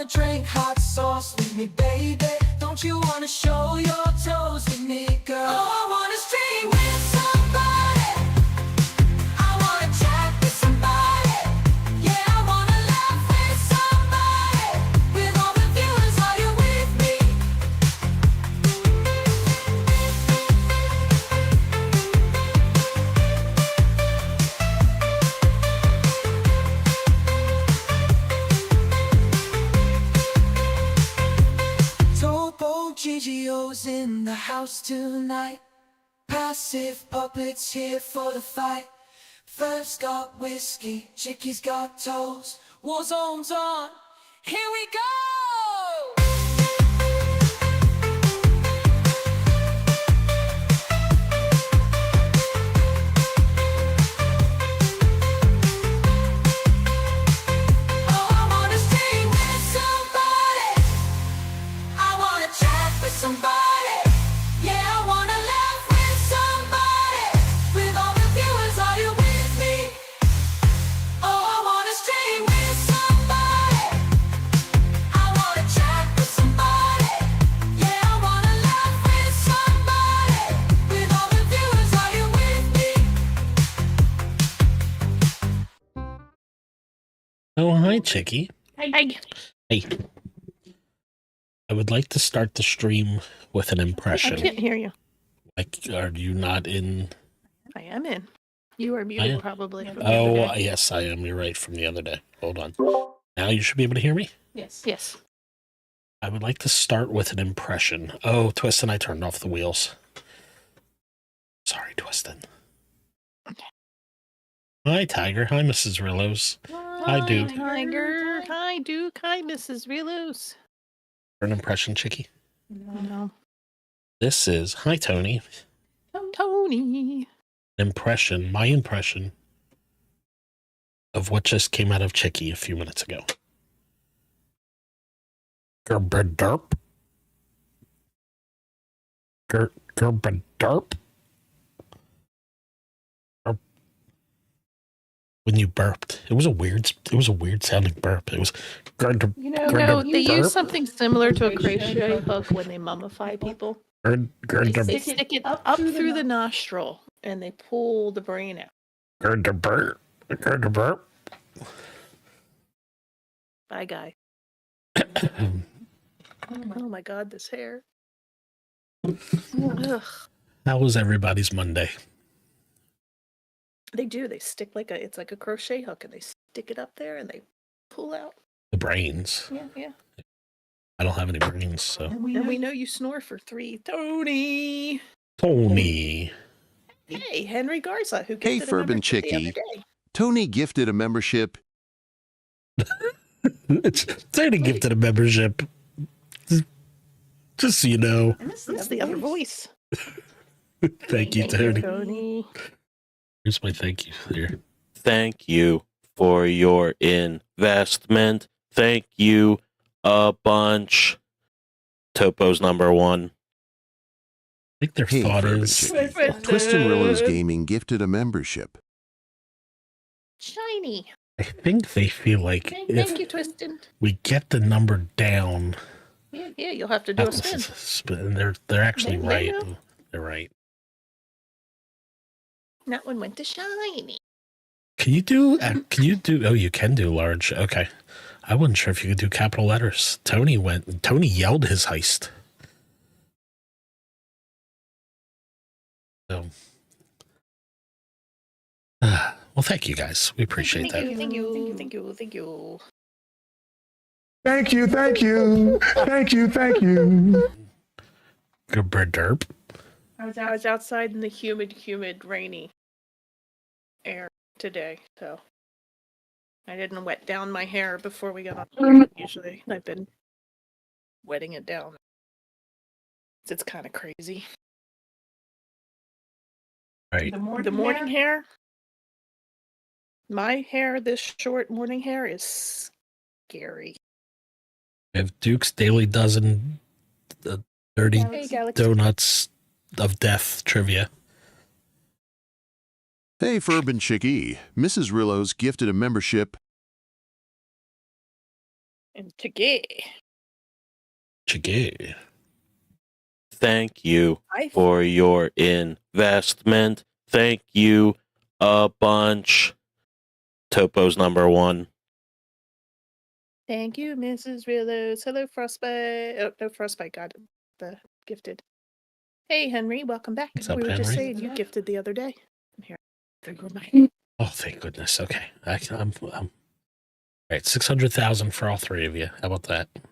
wanna drink hot sauce with me, baby? Don't you wanna show your toes with me, girl? Oh, I wanna stream with somebody. I wanna chat with somebody. Yeah, I wanna laugh with somebody. With all the viewers, are you with me? Topo GGO's in the house tonight. Passive puppets here for the fight. First got whiskey, Chicky's got toes. Warzone's on, here we go! Oh, I wanna sing with somebody. I wanna chat with somebody. Yeah, I wanna laugh with somebody. With all the viewers, are you with me? Oh, I wanna stream with somebody. I wanna chat with somebody. Yeah, I wanna laugh with somebody. With all the viewers, are you with me? Oh, hi, Chicky. Hi. Hey. I would like to start the stream with an I impression. can't hear you. Like, are you not in? I am in. You are I muted am. probably. From the Oh, other day. yes, I am. You're right, from the other day. Hold on. Now you should be able to hear me. Yes. I would like to start with an impression. Oh, Twistin, I turned off the wheels. Sorry, Twistin. Okay. Hi, Tiger. Hi, Mrs. Rillos. Hi, Duke. Tiger. Hi, Duke. Hi, Mrs. Relos. An impression, Chicky. No. This is, hi, Tony. Tony. Impression, my impression of what just came out of Chicky a few minutes ago. Gerberderp. Gerberderp. When you burped, it was a weird sounding burp. It was gerder. No, they use something similar to a crochet hook when they mummify people. They stick it up through the nostril and they pull the brain out. Gerder burp. Bye, guy. Oh my God, this hair. Ugh. How was everybody's Monday? They do. They stick it's like a crochet hook, and they stick it up there, and they pull out. The brains. Yeah. I don't have any brains, so. And we know you snore for 3. Tony. Hey, Henry Garza, who Hey, gifted a Ferb and membership the Chicky. other day. Tony gifted a membership. It's Tony gifted a membership. Just so you know. That's the other voice. Thank you, Thank you, Tony. Tony. Here's my thank you here. Thank you for your investment. Thank you a bunch. Topo's number 1. I think their Hey, thought Ferb and is Chicky. Twistin Rillo's Gaming gifted a membership. Shiny. I think they feel like Thank if you, Twistin. we get the number down, Yeah, you'll have to do a spin. and they're actually They right. know. They're right. That one went to Shiny. Can you do? Oh, you can do large. Okay, I wasn't sure if you could do capital letters. Tony yelled his heist. So, well, thank you guys. We appreciate that. Thank you. Thank you. Gerberderp. I was outside in the humid, rainy air today, so I didn't wet down my hair before we got on. Usually, I've been wetting it down. It's kind of crazy. Right. The morning hair. My hair, this short morning hair, is scary. We have Duke's Daily Dozen, the 30 Hey, Galaxy. Donuts of Death trivia. Hey, Ferb and Chicky. Mrs. Rillo's gifted a membership. And Chigay. Chigay. Thank you I for your investment. Thank you a bunch. Topo's number one. Thank you, Mrs. Rillos. Hello, Frostbite. Oh, no, Frostbite got the gifted. Hey, Henry, welcome back. What's up, we were just Henry? saying you gifted the other day. Here, figure mine. Oh, thank goodness. Okay. I'm all right, 600,000 for all three of you. How about that? Let's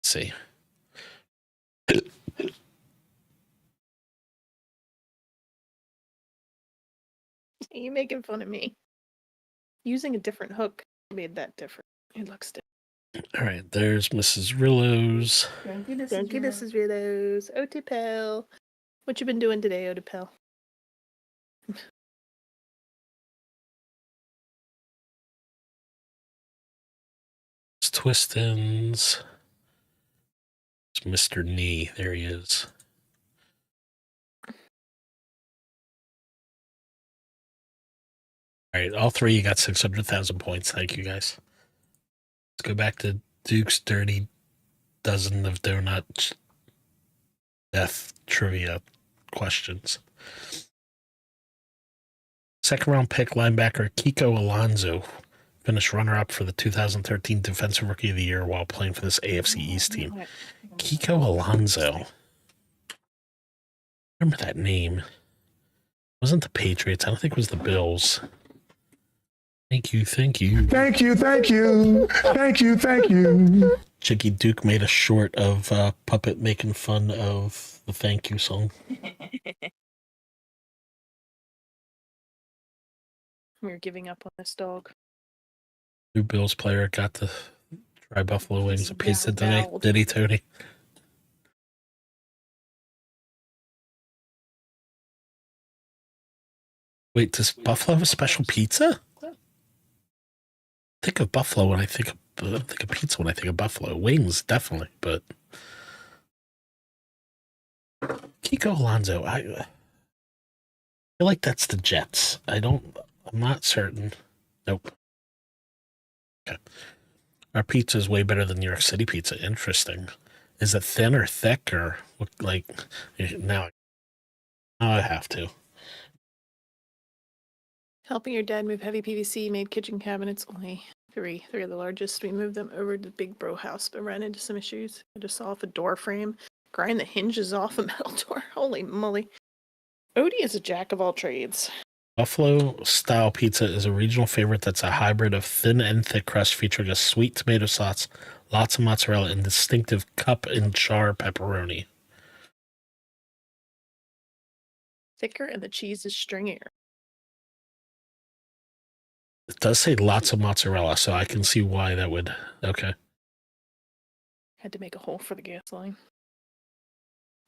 see. Are you making fun of me? Using a different hook made that different. It looks different. All right, there's Mrs. Rillos. Thank you, Mrs. Rillos. Otipel. What you been doing today, Otipel? It's Twistins. It's Mr. Knee. There he is. All right, all three, you got 600,000 points. Thank you, guys. Let's go back to Duke's dirty dozen of donut death trivia questions. Second round pick linebacker Kiko Alonso finished runner-up for the 2013 Defensive Rookie of the Year while playing for this AFC East team. Kiko Alonso. Remember that name. It wasn't the Patriots. I don't think it was the Bills. Thank you. Thank you, thank you, thank you, thank you. Chicky Duke made a short of Puppet making fun of the thank you song. We're giving up on this dog. New Bills player got to try buffalo wings and pizza today. Vowed. Did he, Tony? Wait, does Buffalo have a special pizza? I think of Buffalo when I think of pizza when I think of Buffalo. Wings, definitely, but Kiko Alonso, I feel like that's the Jets. I'm not certain. Nope. Okay. Our pizza is way better than New York City pizza. Interesting. Is it thin or thick or like now I have to. Helping your dad move heavy PVC made kitchen cabinets only three of the largest. We moved them over to the big bro house, but ran into some issues. I just saw off a door frame, grind the hinges off a metal door. Holy moly. Odie is a jack of all trades. Buffalo style pizza is a regional favorite that's a hybrid of thin and thick crust featuring a sweet tomato sauce, lots of mozzarella, and distinctive cup and char pepperoni. Thicker and the cheese is stringier. It does say lots of mozzarella, so I can see why that would. Okay. Had to make a hole for the gas line.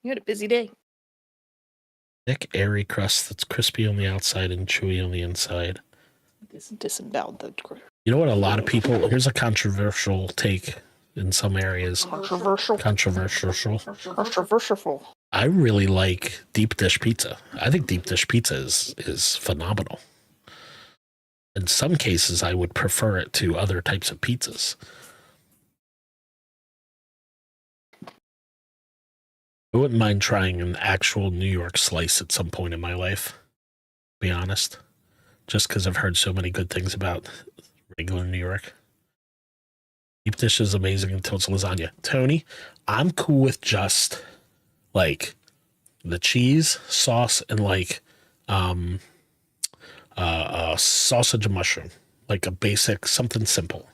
You had a busy day. Thick, airy crust that's crispy on the outside and chewy on the inside. Disemboweled the You know what? A lot of people. Here's a controversial take in some areas. controversial. Controversial. I really like deep dish pizza. I think deep dish pizza is phenomenal. In some cases, I would prefer it to other types of pizzas. I wouldn't mind trying an actual New York slice at some point in my life, to be honest. Just because I've heard so many good things about regular New York. Deep dish is amazing until it's lasagna. Tony, I'm cool with just like the cheese, sauce, and like sausage and mushroom. Like a basic, something simple.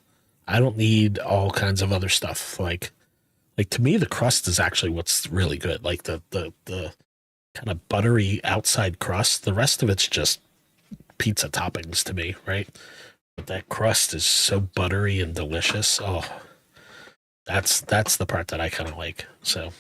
I don't need all kinds of other stuff. Like to me, the crust is actually what's really good. Like the kind of buttery outside crust. The rest of it's just pizza toppings to me, right? But that crust is so buttery and delicious. Oh, that's the part that I kind of like. So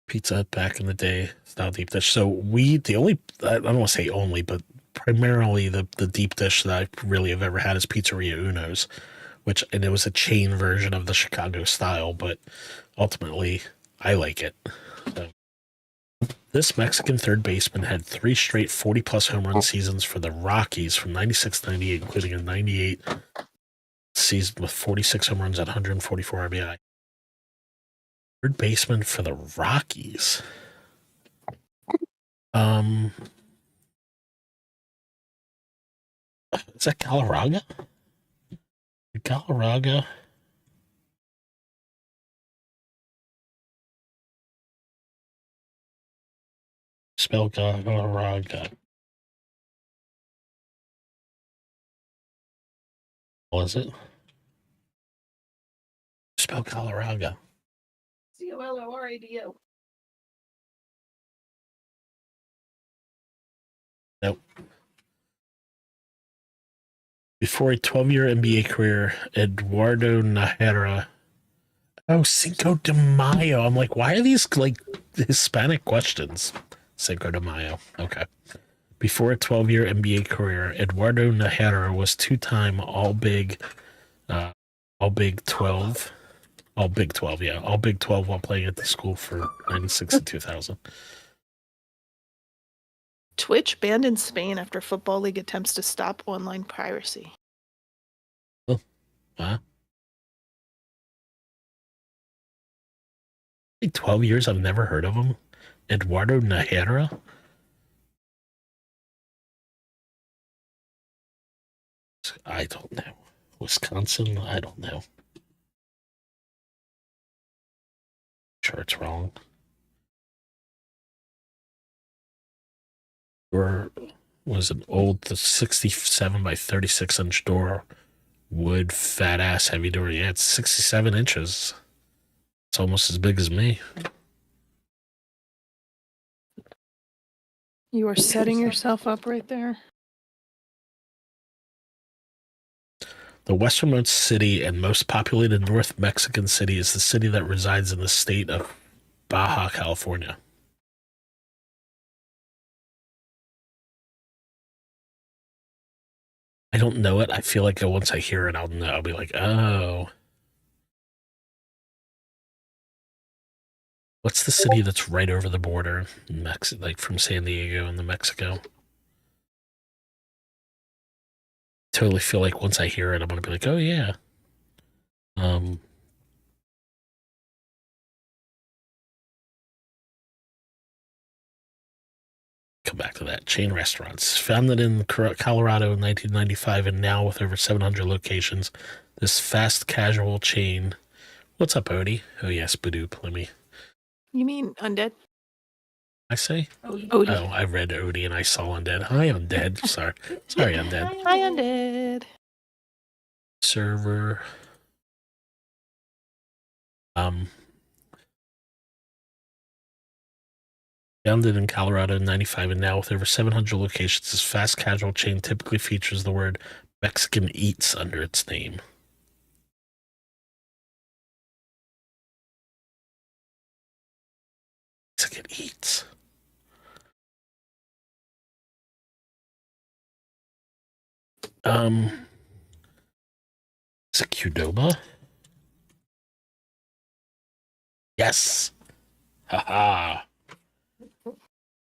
Pizza Hut back in the day, style deep dish. So I don't want to say only, but primarily the deep dish that I really have ever had is Pizzeria Uno's, and it was a chain version of the Chicago style, but ultimately I like it. So This Mexican third baseman had 3 straight 40-plus home run seasons for the Rockies from 96 to 98, including a 98 season with 46 home runs at 144 RBI. Third baseman for the Rockies. Is that Galarraga? Galarraga. Spell Galarraga. Was it? Spell Galarraga. Colorado. Nope. Before a 12-year NBA career, Eduardo Najera. Oh, Cinco de Mayo. I'm like, why are these like Hispanic questions? Cinco de Mayo. Okay. Before a 12-year NBA career, Eduardo Najera was 2-time All Big 12. All Big 12, yeah. All Big 12 while playing at the school for 96 and 2000. Twitch banned in Spain after Football League attempts to stop online piracy. Wow. 12 years, I've never heard of him. Eduardo Najera? I don't know. Wisconsin? I don't know. Sure, it's wrong. Or was an old 67 by 36 inch door, wood, fat ass, heavy door. Yeah, it's 67 inches. It's almost as big as me. You are setting yourself up right there. The westernmost city and most populated North Mexican city is the city that resides in the state of Baja California. I don't know it. I feel like once I hear it, I'll know. I'll be like, oh. What's the city that's right over the border, like from San Diego and Mexico? Totally feel like once I hear it, I'm gonna be like, oh yeah. Come back to that. Chain restaurants. Founded in Colorado in 1995 and now with over 700 locations, this fast casual chain. What's up, Odie? Oh yes, Badoop. Let me. You mean undead? I say? Odie. Oh, I read Odie and I saw Undead. Hi, Undead. Sorry, Undead. Hi, undead. Server. Founded in Colorado in 95 and now with over 700 locations, this fast casual chain typically features the word Mexican Eats under its name. Mexican Eats. Is it Qdoba? Yes. Haha.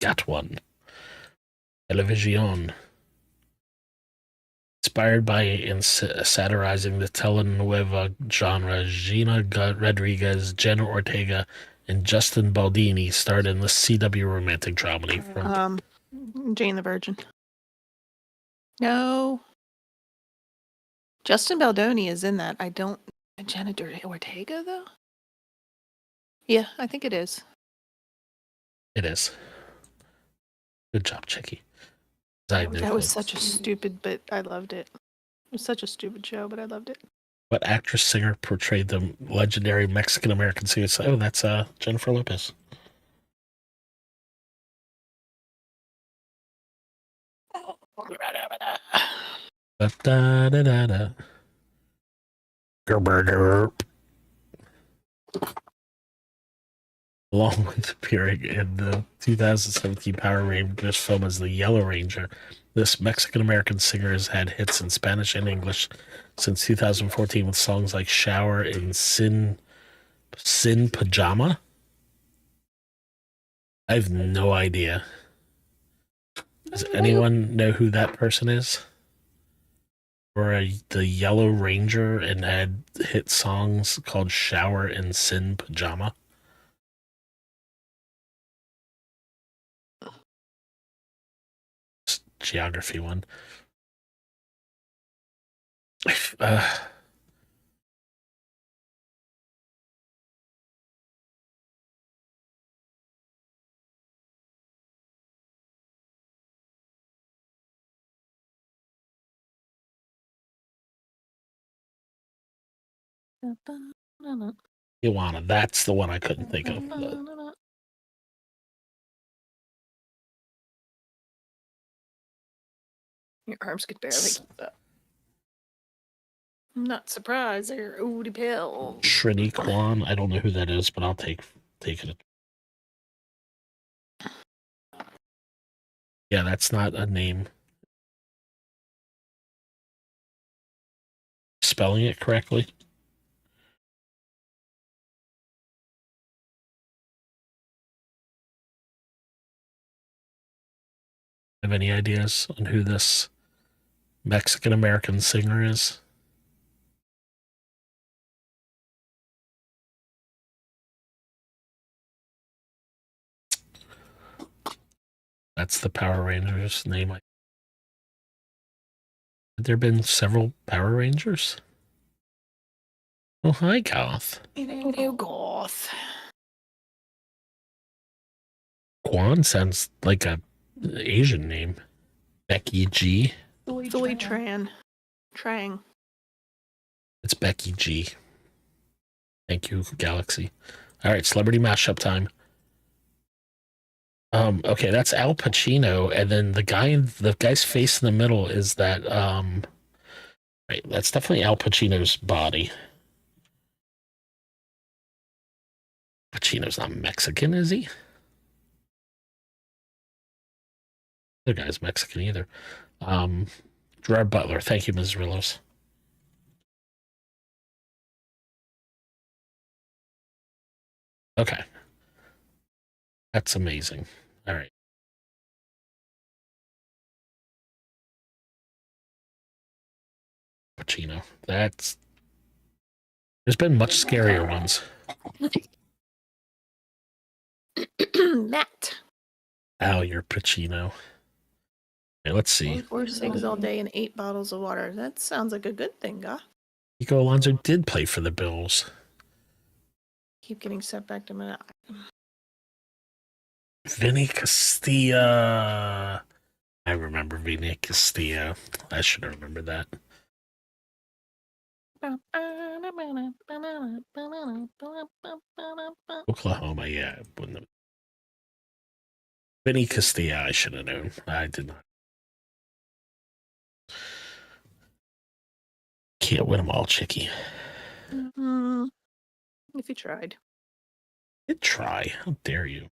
Got one. Television. Inspired by and satirizing the telenovela genre, Gina Rodriguez, Jenna Ortega, and Justin Baldini starred in the CW romantic dramedy from Jane the Virgin. No. Justin Baldoni is in that. I don't. Jenna Ortega, though? Yeah, I think it is. It is. Good job, Chicky. That was such a stupid, but I loved it. It was such a stupid show, but I loved it. What actress singer portrayed the legendary Mexican American singer? Oh, that's Jennifer Lopez. Da-da-da-da-da. Gerber. Along with appearing in the 2017 Power Rangers film as the Yellow Ranger, this Mexican-American singer has had hits in Spanish and English since 2014 with songs like Shower and Sin Pajama. I have no idea. Does anyone know who that person is? Or the Yellow Ranger and had hit songs called Shower and Sin Pajama? Geography one. Uh, Iwana, that's the one I couldn't think of. Your arms could barely keep up. I'm not surprised they're Oodie Pill. Shrini Kwan, I don't know who that is, but I'll take it. Yeah, that's not a name. Spelling it correctly. Have any ideas on who this Mexican American singer is? That's the Power Rangers name. Have there been several Power Rangers? Oh, hi, Goth. Hello, Goth. Kwan sounds like a Asian name. Becky G. Zoe Tran. Trang. It's Becky G. Thank you, Galaxy. All right, celebrity mashup time. Okay, that's Al Pacino, and then the guy's face in the middle is that right, that's definitely Al Pacino's body. Pacino's not Mexican, is he? The guy's Mexican either. Gerard Butler. Thank you, Ms. Rillos. Okay. That's amazing. All right. Pacino. There's been much scarier ones. Matt. Al, you're Pacino. Okay, let's see. 4 cigs all day and 8 bottles of water. That sounds like a good thing, Goth. Nico Alonso did play for the Bills. Keep getting set back to my. Vinny Castilla. I remember Vinny Castilla. I should have remembered that. Oklahoma, yeah. Vinny Castilla, I should have known. I did not. Can't win them all, Chicky. If you tried. Did try. How dare you?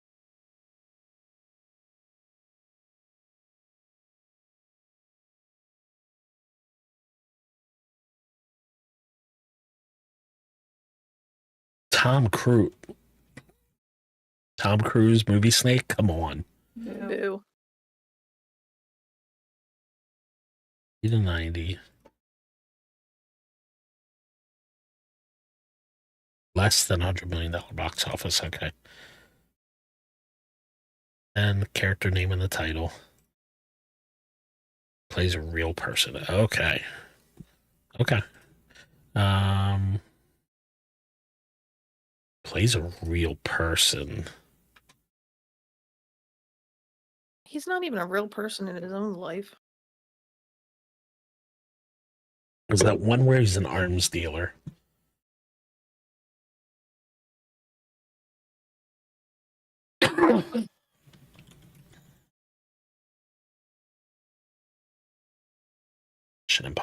Tom Cruise. Tom Cruise, movie snake? Come on. Boo. 80 to 90. Less than $100 million box office. Okay. And the character name in the title. Plays a real person. Okay. Okay. Plays a real person. He's not even a real person in his own life. Is that one where he's an arms dealer?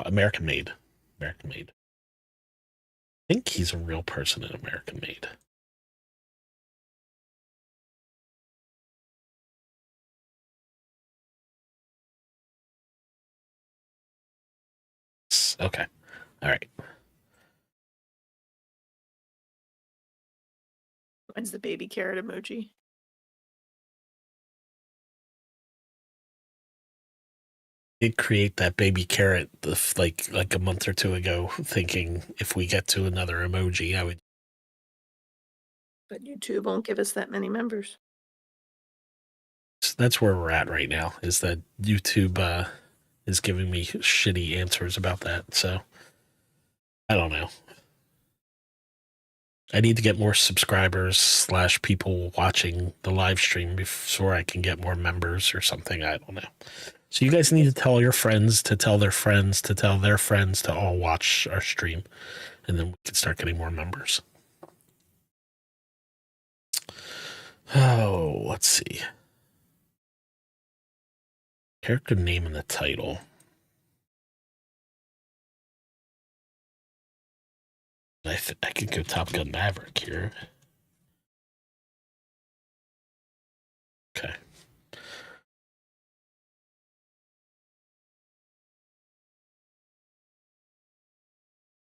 American Made. American Made. I think he's a real person in American Made. Okay. All right. Mine's the baby carrot emoji. did create that baby carrot like a month or two ago, thinking if we get to another emoji, I would. But YouTube won't give us that many members. That's where we're at right now. Is that YouTube is giving me shitty answers about that. So I don't know. I need to get more subscribers / people watching the live stream before I can get more members or something. I don't know. So you guys need to tell your friends to tell their friends to tell their friends to all watch our stream, and then we can start getting more members. Oh, let's see. Character name in the title. I could go Top Gun Maverick here. Okay.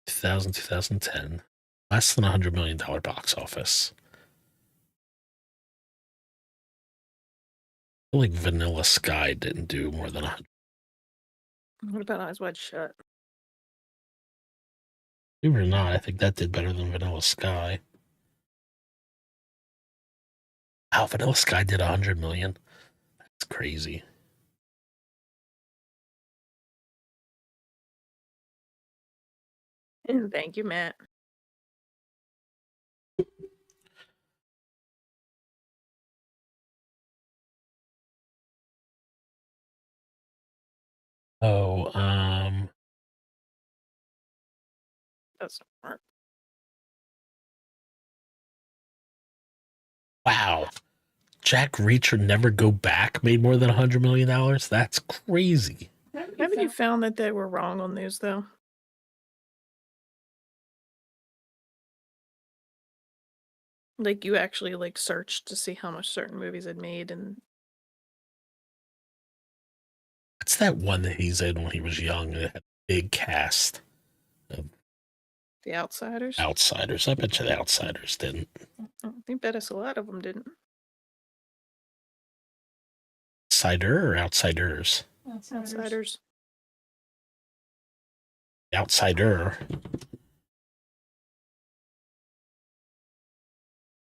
$2000, 2010. Less than $100 million box office. I feel like Vanilla Sky didn't do more than 100. What about Eyes Wide Shut? Believe it or not, I think that did better than Vanilla Sky. Wow, Vanilla Sky did 100 million. That's crazy. And thank you, Matt. Oh, That's smart. wow. Jack Reacher Never Go Back made more than $100 million. That's crazy. Haven't you found that they were wrong on these though? Like you actually like searched to see how much certain movies had made, and What's that one that he's in when he was young? It had a big cast of The Outsiders. Outsiders. I bet you the Outsiders didn't. I think bet us a lot of them didn't. Outsider or Outsiders? Outsiders. Outsider.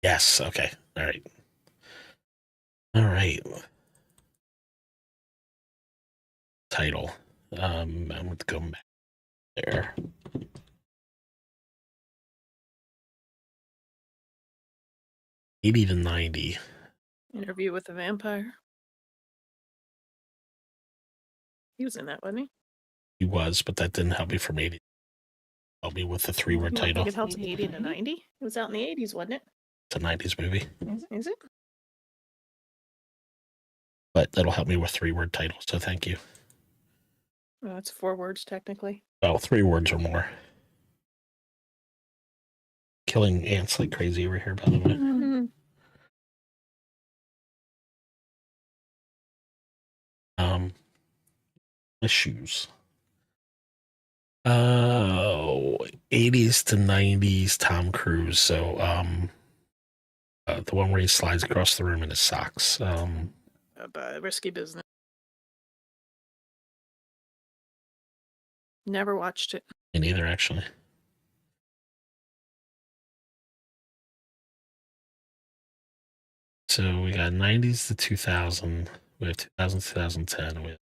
Yes. Okay. All right. All right. Title. I'm going to go back there. $80 to $90. Interview with the Vampire. He was in that, wasn't he? He was, but that didn't help me from 80. Help me with the 3-word You don't title. think it helps 80 to 90? It was out in the 80s, wasn't it? It's a 90s movie, Is it? but that'll help me with 3-word titles. So thank you. Oh, it's 4 words technically. Oh, 3 words or more. Killing ants like crazy over here, by the way. Mm-hmm. Issues. Oh, 80s to 90s Tom Cruise. So, the one where he slides across the room in his socks. Risky Business. Never watched it. Me neither, actually. So we got 90s to 2000. We have 2000 to 2010. We have,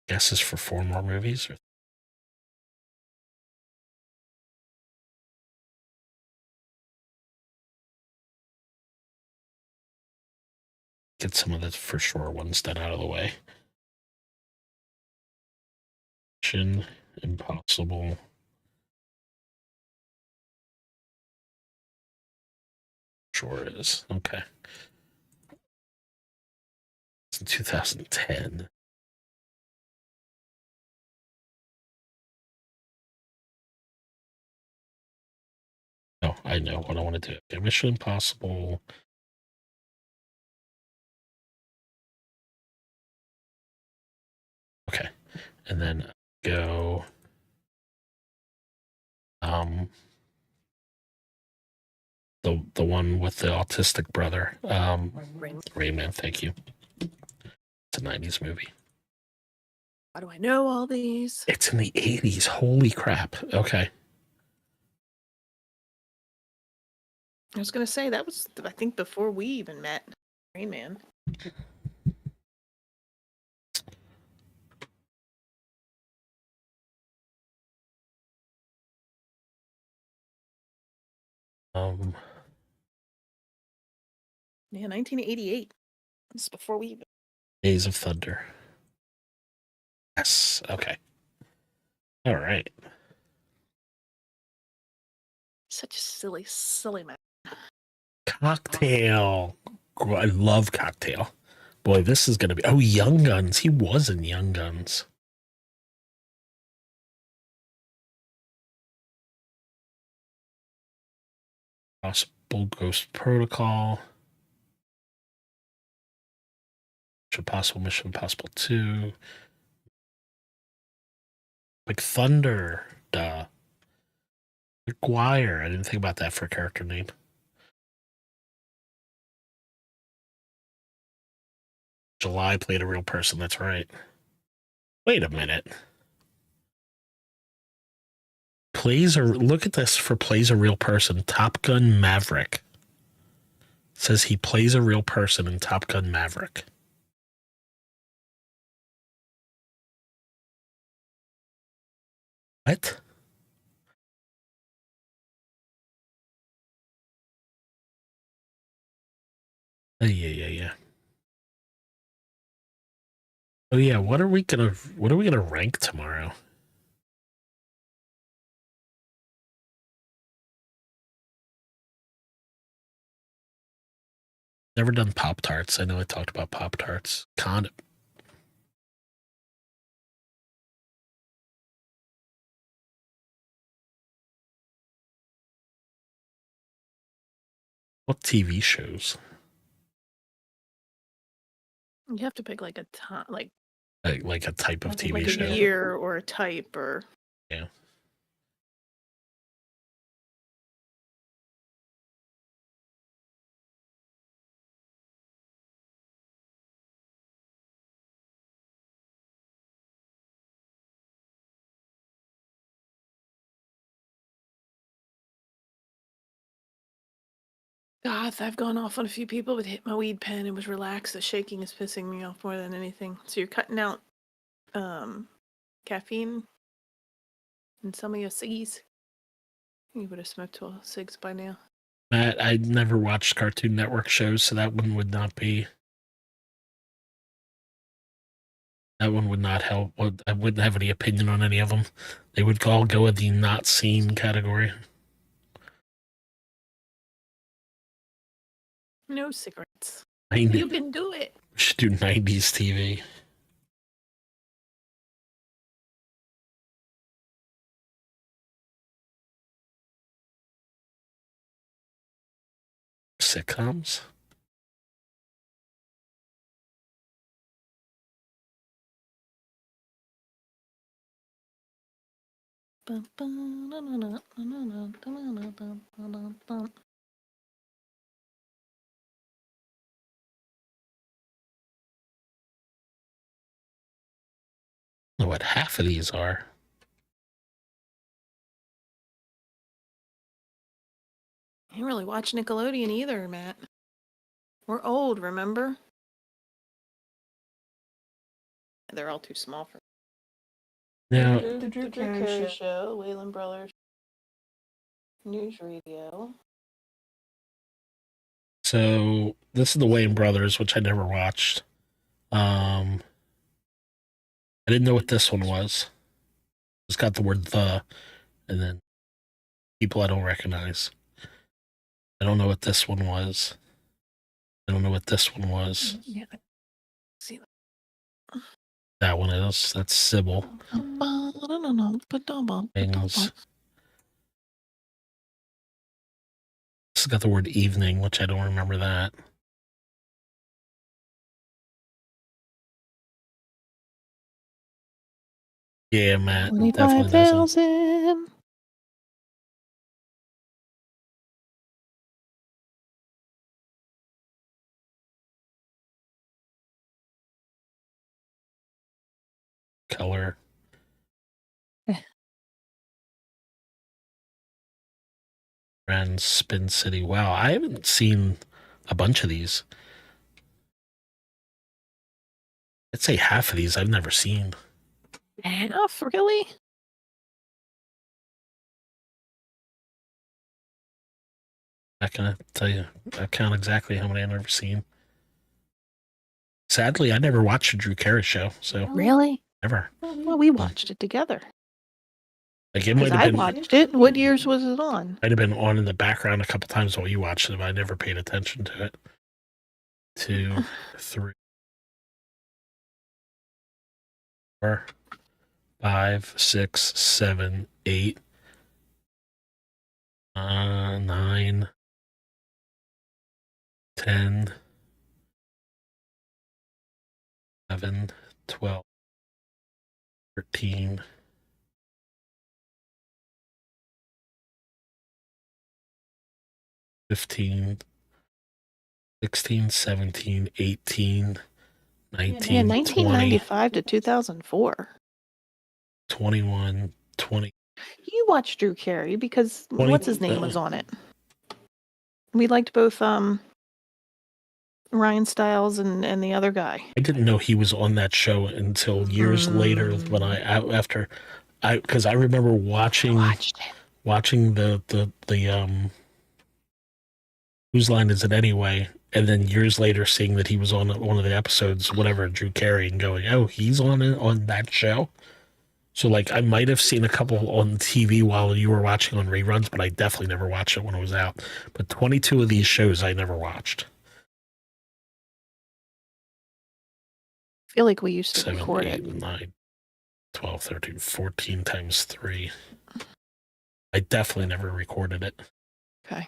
guesses for 4 more movies. Or get some of the for sure ones done out of the way. Mission Impossible. Sure is. Okay. It's in 2010. Oh, I know what I want to do. Okay, Mission Impossible. and then go the one with the autistic brother. Rain Man, thank you. It's a 90s movie. How do I know all these? It's in the 80s. Holy crap. Okay. I was gonna say that was, I think, before we even met. Rain Man. Yeah, 1988. This is before we even. Days of Thunder. Yes. Okay. All right. Such a silly, silly man. Cocktail. I love Cocktail. Boy, this is going to be. Oh, Young Guns. He was in Young Guns. Possible Ghost Protocol. Mission Impossible 2. Like Thunder. Duh. McGuire. I didn't think about that for a character name. July played a real person. That's right. Wait a minute. Look at this for plays a real person. Top Gun Maverick. Says he plays a real person in Top Gun Maverick. What? Yeah. Oh yeah, what are we gonna rank tomorrow? Never done Pop-Tarts. I know I talked about Pop-Tarts. What TV shows? You have to pick like a time, like a type of TV like show. a year or a type or. Yeah. God, I've gone off on a few people with hit my weed pen and was relaxed. The shaking is pissing me off more than anything. So you're cutting out caffeine in some of your ciggies. You would have smoked 12 cigs by now. Matt, I never watched Cartoon Network shows, so that one would not be. That one would not help. I wouldn't have any opinion on any of them. They would all go in the not seen category. No cigarettes. 90, You can do it. we should do 90s TV. Sitcoms? I don't know what half of these are. I didn't really watch Nickelodeon either, Matt. We're old, remember? They're all too small for Now, The Drew Carey Show, Wayland Brothers, News Radio. so this is the Wayne Brothers, which I never watched. I didn't know what this one was. It's got the word "the," and then people I don't recognize. I don't know what this one was. I don't know what this one was. Yeah. See That one is. That's Sybil. Things. This has got the word "evening," which I don't remember that. Yeah, Matt definitely doesn't. 25,000. Color. Friends, Spin City. Wow, I haven't seen a bunch of these. I'd say half of these I've never seen. Half, really? Not gonna tell you, I count exactly how many I've never seen. Sadly, I never watched a Drew Carey show, so Really? never. Well, we watched it together. Like it Because might have I been, watched it. What years was it on? might have been on in the background a couple times while you watched it, but I never paid attention to it. 2, 3, 4, 5, 6, 7, 8, 9, 10, 11, 12, 13, 15, 16, 17, 18, 19, Yeah, 20, 1995 to 2004. 21, 20. You watched Drew Carey because 20 what's his name was on it. We liked both Ryan Stiles and the other guy. I didn't know he was on that show until years later when because I remember watching Watched it. the Whose Line Is It Anyway, and then years later seeing that he was on one of the episodes, whatever, Drew Carey, and going, oh, he's on that show. So like I might have seen a couple on TV while you were watching on reruns, but I definitely never watched it when it was out. But 22 of these shows I never watched. I feel like we used to 7, record 8, it. 9, 12, 13, 14 times 3. I definitely never recorded it. Okay.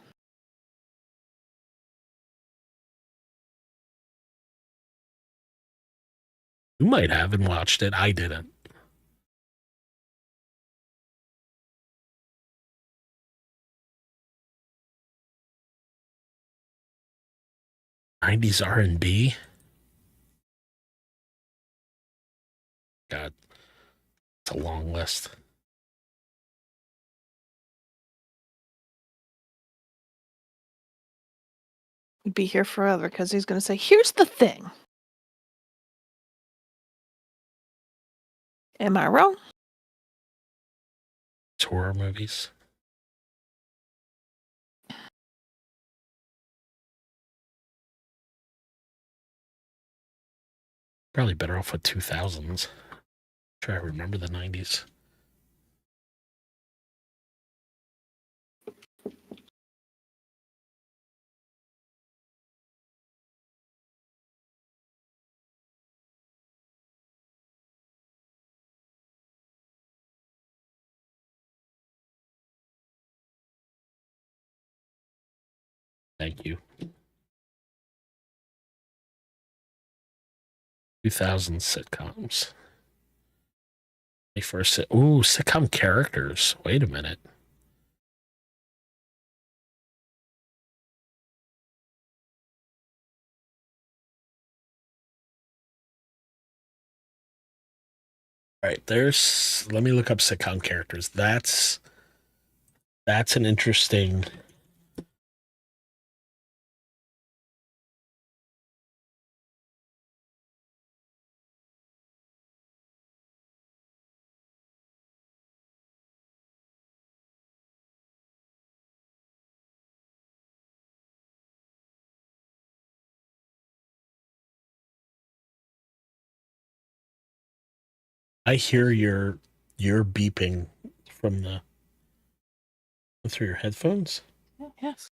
You might have and watched it. I didn't. '90s R&B. God, it's a long list. We'd be here forever because he's going to say, here's the thing. Am I wrong? It's horror movies. Probably better off with 2000s. Try to remember the 90s. Thank you. 2000 sitcoms. First, sitcom characters. Wait a minute. All right, let me look up sitcom characters. That's an interesting. I hear your beeping from through your headphones. Yes.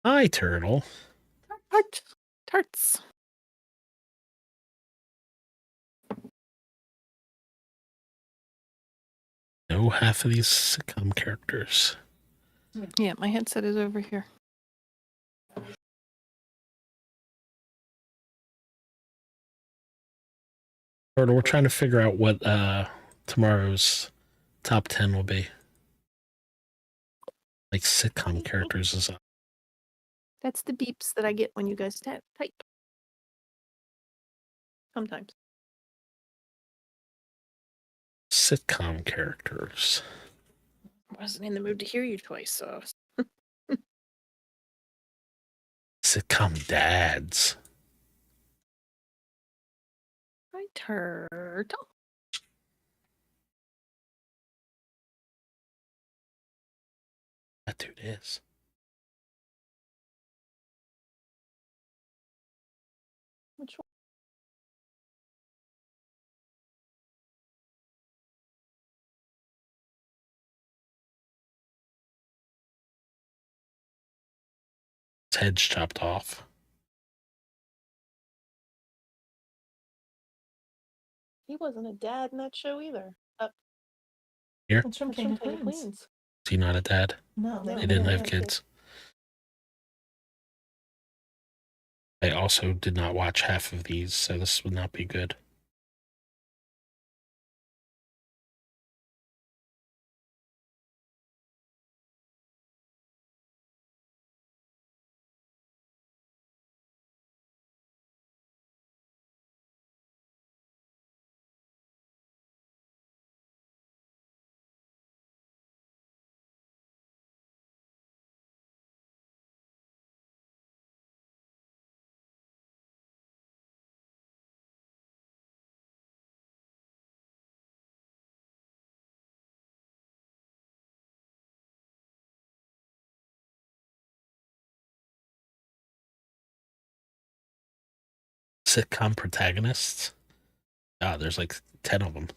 Hi, Turtle. Tarts. Know half of these sitcom characters. Yeah, my headset is over here. We're trying to figure out what tomorrow's top 10 will be. Like sitcom characters is up. That's the beeps that I get when you guys type. Sometimes. Sitcom characters. I wasn't in the mood to hear you twice, so. Sitcom dads. Hi, turtle. That dude is. Which one? His head's chopped off. He wasn't a dad in that show either. Here? It's from That's King from of King of Queens. Queens. Is he not a dad? No, No, They didn't have kids. I also did not watch half of these, so this would not be good. Sitcom protagonists? Ah, there's like 10 of them.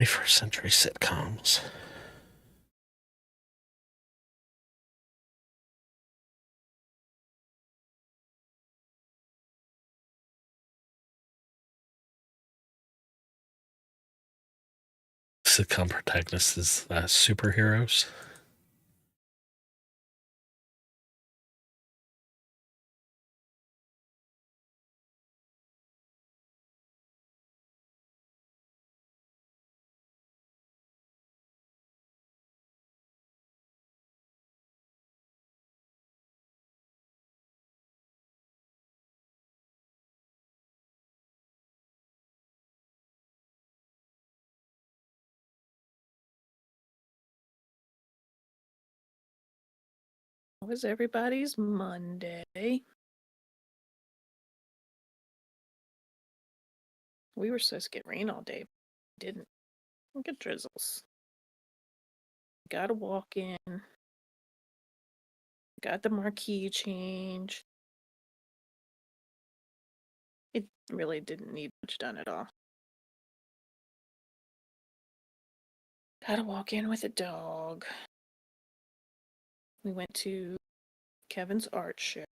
First century sitcoms. Sitcom protagonists is superheroes. How was everybody's Monday? We were supposed to get rain all day. Didn't. Look at drizzles. Got a walk in. Got the marquee change. It really didn't need much done at all. Got a walk in with a dog. We went to Kevin's art show.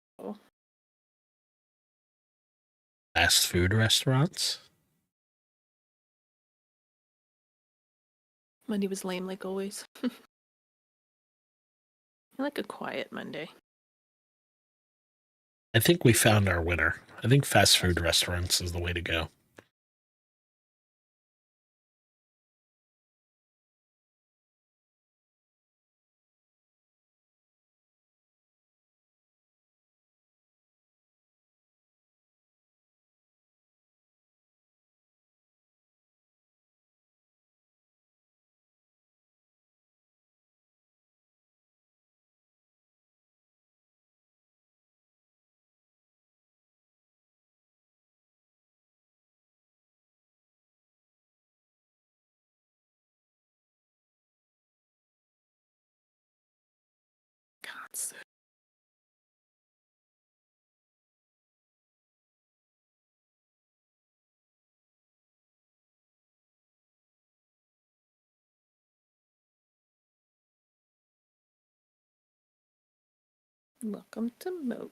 Fast food restaurants. Monday was lame like always. I like a quiet Monday. I think we found our winner. I think fast food restaurants is the way to go. Concert. Welcome to Mo.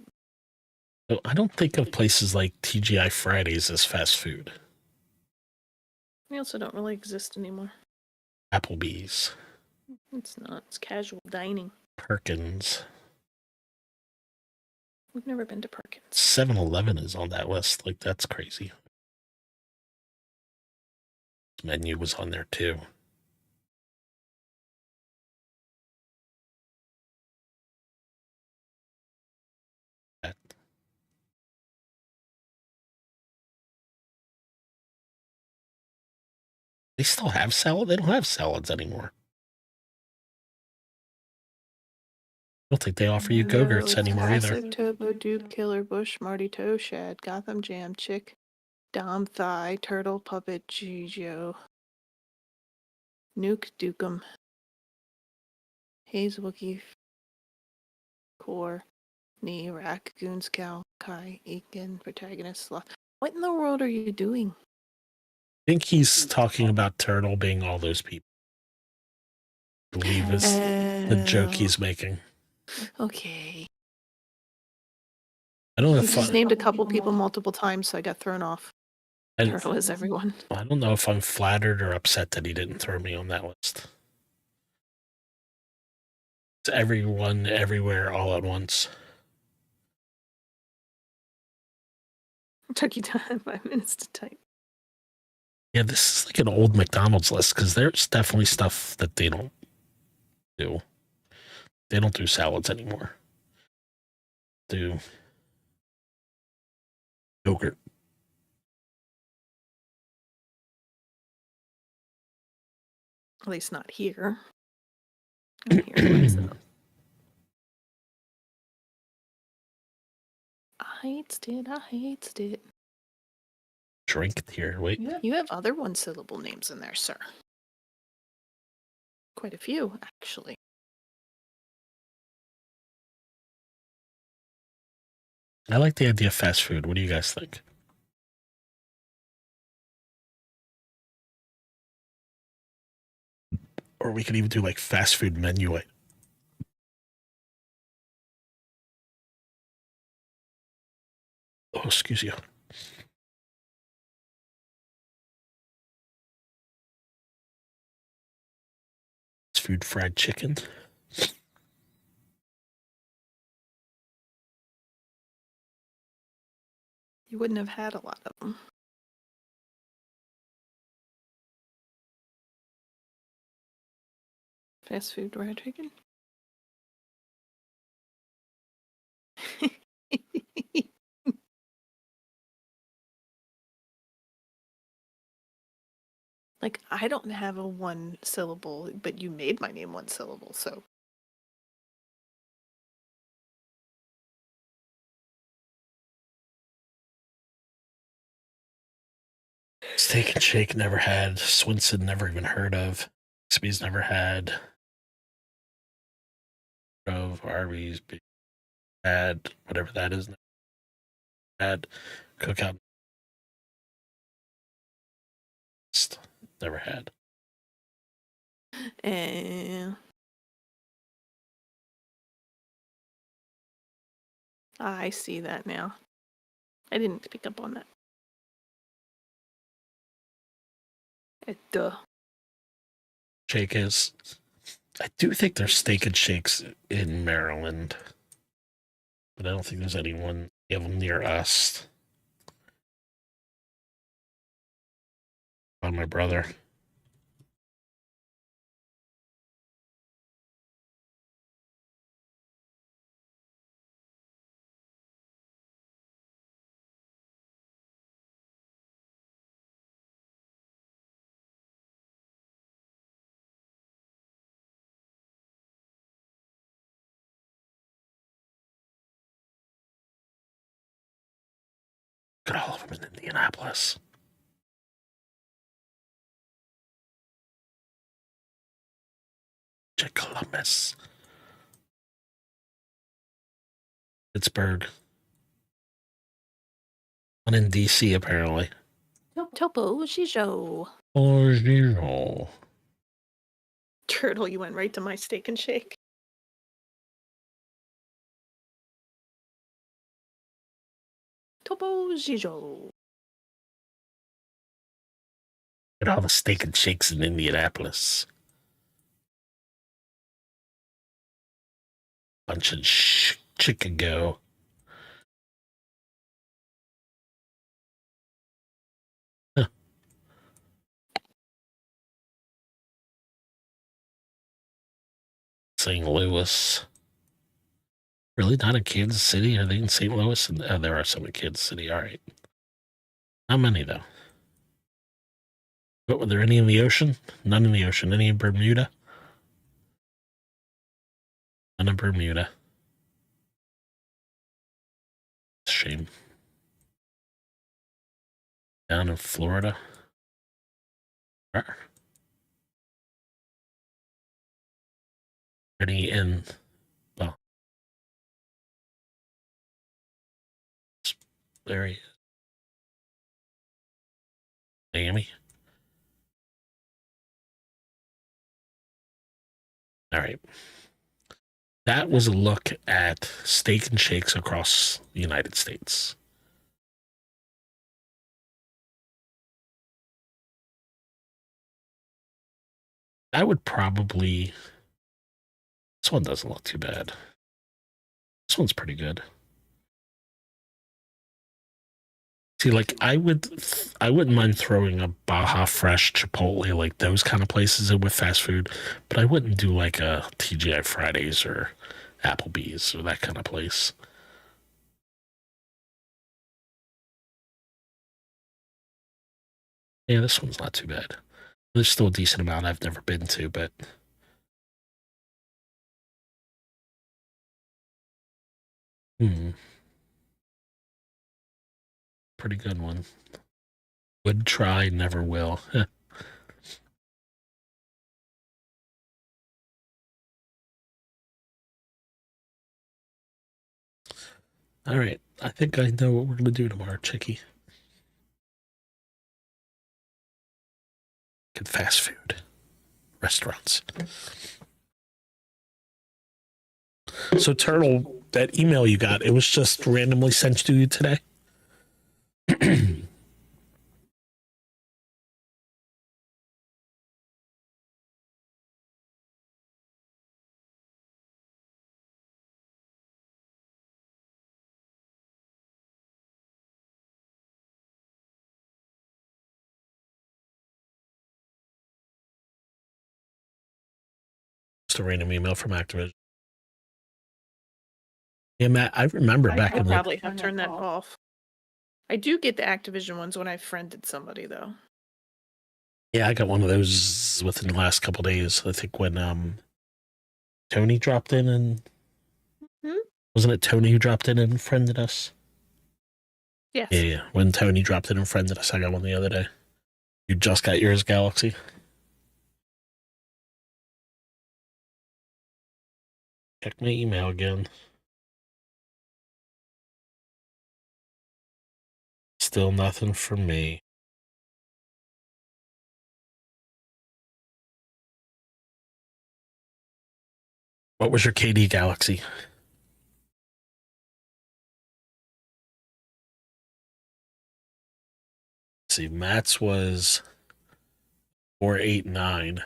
So I don't think of places like TGI Fridays as fast food. They also don't really exist anymore. Applebee's, It's not. It's casual dining. Perkins, We've never been to Perkins. 7-Eleven is on that list. Like, that's crazy. Menu was on there too. They still have salad? They don't have salads anymore. I don't think they offer you Go-Gurts anymore either. Classic, Topo, Dupe, Killer, Bush, Marty Toe, Shad, Gotham Jam, Chick, Dom Thigh, Turtle, Puppet, Gijo, Nuke, Dukem, Haze, Wookie, Core, Knee, Rack, Goon, Scowl, Kai, Aiken, Protagonist, Sloth. What in the world are you doing? I think he's talking about Turtle being all those people. I believe is the joke he's making. Okay. I don't know He if just named a couple people multiple times, so I got thrown off. Turtle is everyone. I don't know if I'm flattered or upset that he didn't throw me on that list. It's everyone, everywhere, all at once. It took you 5 minutes to type. Yeah, this is like an old McDonald's list because there's definitely stuff that they don't do. They don't do salads anymore. Do yogurt. At least not here. I'm here twice though. I hates it. Drink here. Wait. You have other one-syllable names in there, sir. Quite a few, actually. I like the idea of fast food. What do you guys think? Or we could even do like fast food menu. Oh, excuse you. Fast food fried chicken. You wouldn't have had a lot of them. Fast food fried chicken? Like, I don't have a one syllable, but you made my name one syllable, so. Steak and Shake never had. Swinson never even heard of. Xby's never had. Of Arby's had whatever that is. Had Cookout. Never had. I see that now. I didn't pick up on that. Duh. Shake is. I do think there's Steak and Shakes in Maryland, but I don't think there's anyone of them near us. On my brother. Got all of them in Indianapolis. Columbus. Pittsburgh. One in DC, apparently. Topo Shijo. Or zero. Turtle, you went right to my Steak and Shake. Topo Zijo. And all the steak and shakes in Indianapolis. Bunch of Chicago. Huh. St. Louis. Really not in Kansas City? Are they in St. Louis? And there are some in Kansas City. All right. Not many, though. But were there any in the ocean? None in the ocean. Any in Bermuda? None in Bermuda. Shame. Down in Florida. Any in, well, there he is. Miami. All right. That was a look at steak and shakes across the United States. I would probably. This one doesn't look too bad. This one's pretty good. See, like I wouldn't mind throwing a Baja Fresh, Chipotle, like those kind of places in with fast food, but I wouldn't do like a TGI Fridays or Applebee's or that kind of place. Yeah, this one's not too bad. There's still a decent amount I've never been to, but pretty good one. Would try, never will. All right, I think I know what we're gonna do tomorrow, Chicky. Get fast food restaurants. So, Turtle, that email you got, it was just randomly sent to you today? Just a random email from Activision. Yeah, Matt, I remember back I'll in the. probably have turned that off. I do get the Activision ones when I friended somebody, though. Yeah, I got one of those within the last couple days. I think when Tony dropped in and wasn't it Tony who dropped in and friended us? Yes. Yeah. When Tony dropped in and friended us, I got one the other day. You just got yours, Galaxy? Check my email again. Still nothing from me. What was your KD, Galaxy? Let's see, Matt's was 489.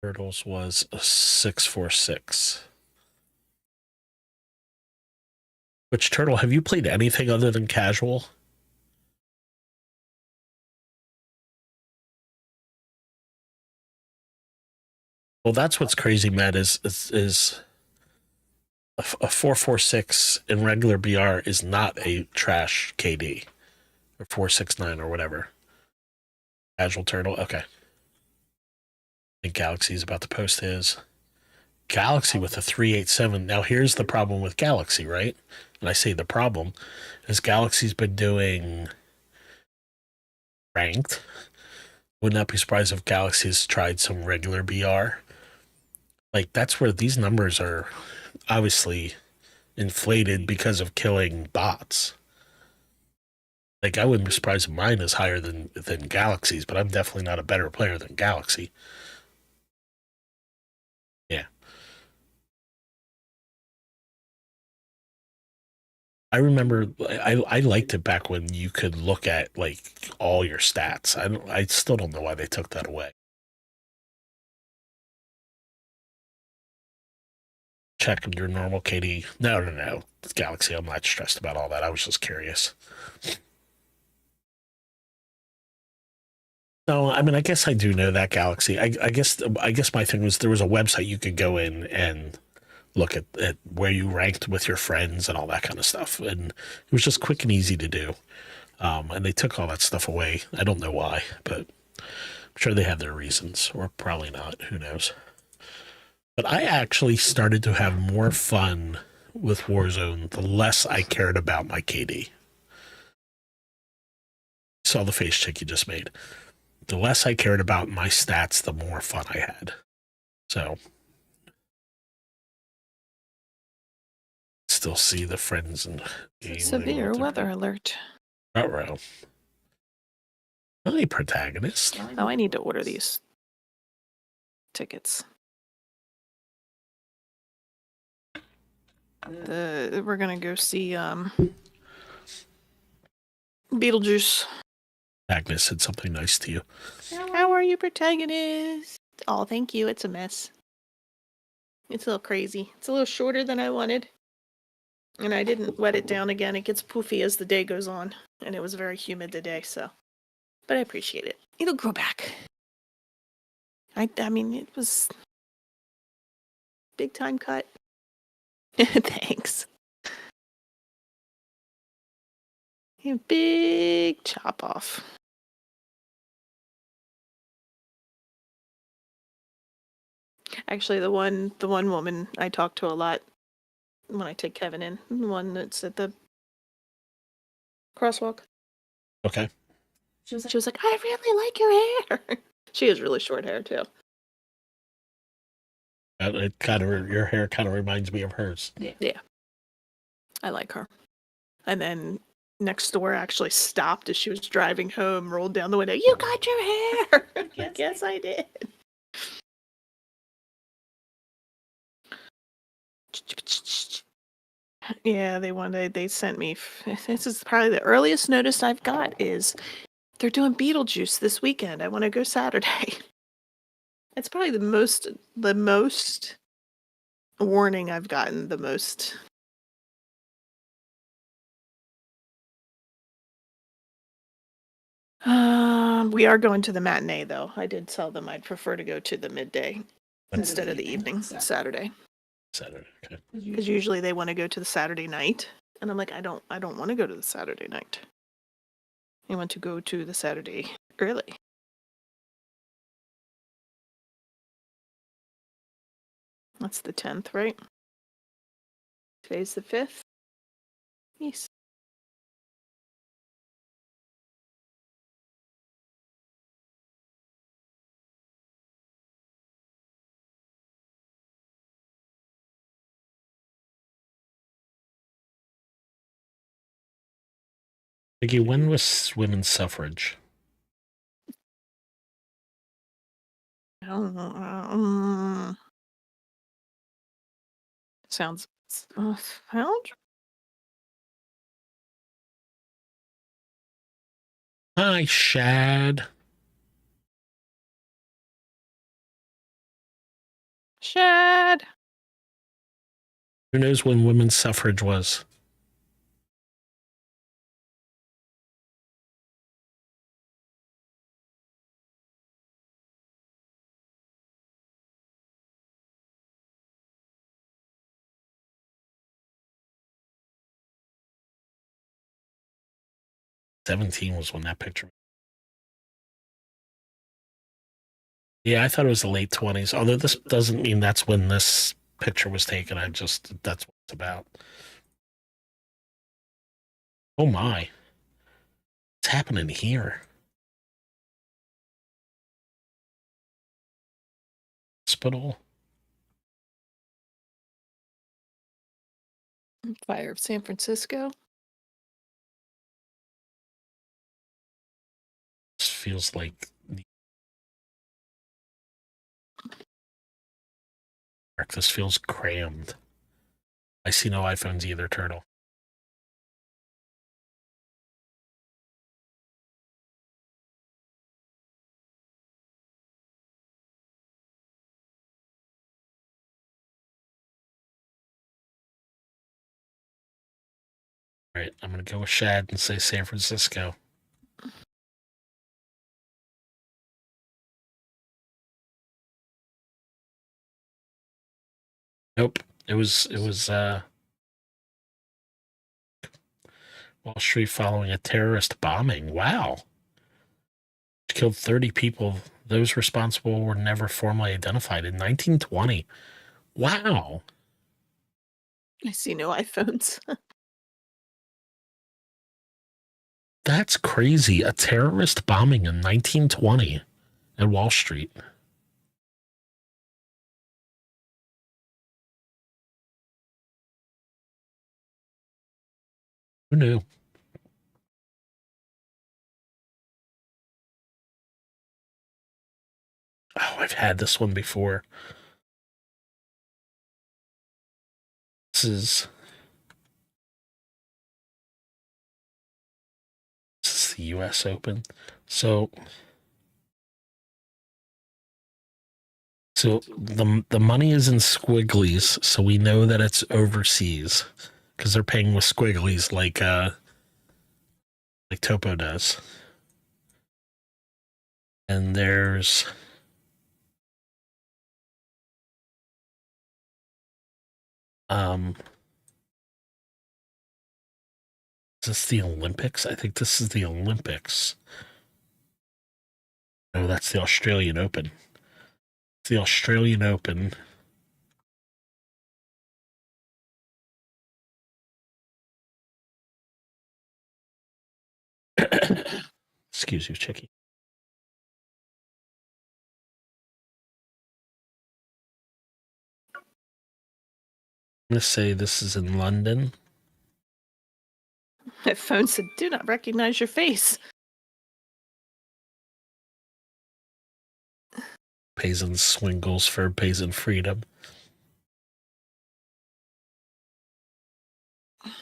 Turtles was a 646. Which, Turtle, have you played anything other than casual? Well, that's what's crazy, Matt, is a 446 in regular BR is not a trash KD. Or 469 or whatever. Casual Turtle, okay. I think Galaxy's about to post his. Galaxy with a 387. Now, here's the problem with Galaxy, right? And I say the problem is Galaxy's been doing ranked. Would not be surprised if Galaxy's tried some regular BR. Like, that's where these numbers are obviously inflated because of killing bots. Like, I wouldn't be surprised if mine is higher than Galaxy's, but I'm definitely not a better player than Galaxy. Yeah. I remember I liked it back when you could look at like all your stats. I still don't know why they took that away. Check your normal KD. No. Galaxy, I'm not stressed about all that. I was just curious. No, I mean, I guess I do know that Galaxy. I guess my thing was there was a website you could go in and look at where you ranked with your friends and all that kind of stuff, and it was just quick and easy to do. And they took all that stuff away. I don't know why, but I'm sure they have their reasons, or probably not. Who knows? But I actually started to have more fun with Warzone the less I cared about my KD. Saw the face check you just made. The less I cared about my stats, the more fun I had. So, still see the friends and Severe weather alert. Ruh-roh. Hi, protagonist. Oh, I need to order these tickets. We're gonna go see Beetlejuice. Agnes said something nice to you. How are you, protagonist? Oh, thank you. It's a mess. It's a little crazy. It's a little shorter than I wanted. And I didn't wet it down again. It gets poofy as the day goes on. And it was very humid today, so. But I appreciate it. It'll grow back. I mean, it was big time cut. Thanks. A big chop off. Actually, the one woman I talk to a lot when I take Kevin in, the one that's at the crosswalk. Okay. She was like, I really like your hair. She has really short hair too. It kind of your hair kind of reminds me of hers. Yeah. I like her. And then next door actually stopped as she was driving home, rolled down the window. You got your hair. Yes, I did. Yeah, they sent me. This is probably the earliest notice I've got is they're doing Beetlejuice this weekend. I want to go Saturday. It's probably the most warning I've gotten, the most. We are going to the matinee though. I did tell them I'd prefer to go to the midday instead of the evening, Saturday. Saturday. Okay. Because usually they want to go to the Saturday night, and I'm like, I don't want to go to the Saturday night. I want to go to the Saturday early. That's the 10th, right? Today's the 5th. Yes. Vicky, when was women's suffrage? I don't know. Sounds. Hi, Shad. Shad. Who knows when women's suffrage was? '17 was when that picture. Yeah, I thought it was the late 20s. Although this doesn't mean that's when this picture was taken. That's what it's about. Oh my. What's happening here? Hospital. Fire of San Francisco. This feels like this feels crammed. I see no iPhones either, Turtle. right, I'm gonna go with Shad and say San Francisco. Nope. It was Wall Street following a terrorist bombing. Wow. Killed 30 people. Those responsible were never formally identified in 1920. Wow. I see no iPhones. That's crazy. A terrorist bombing in 1920 at Wall Street. Who knew? Oh, I've had this one before. This is the US Open. So the money is in squigglies, so we know that it's overseas because they're paying with squigglies like Topo does. And there's is this the Olympics? I think this is the Olympics. No, that's the Australian Open. It's the Australian Open. Excuse you, Chicky. I'm going to say this is in London. My phone said, "Do not recognize your face." Pays in swingles for pays in freedom. Is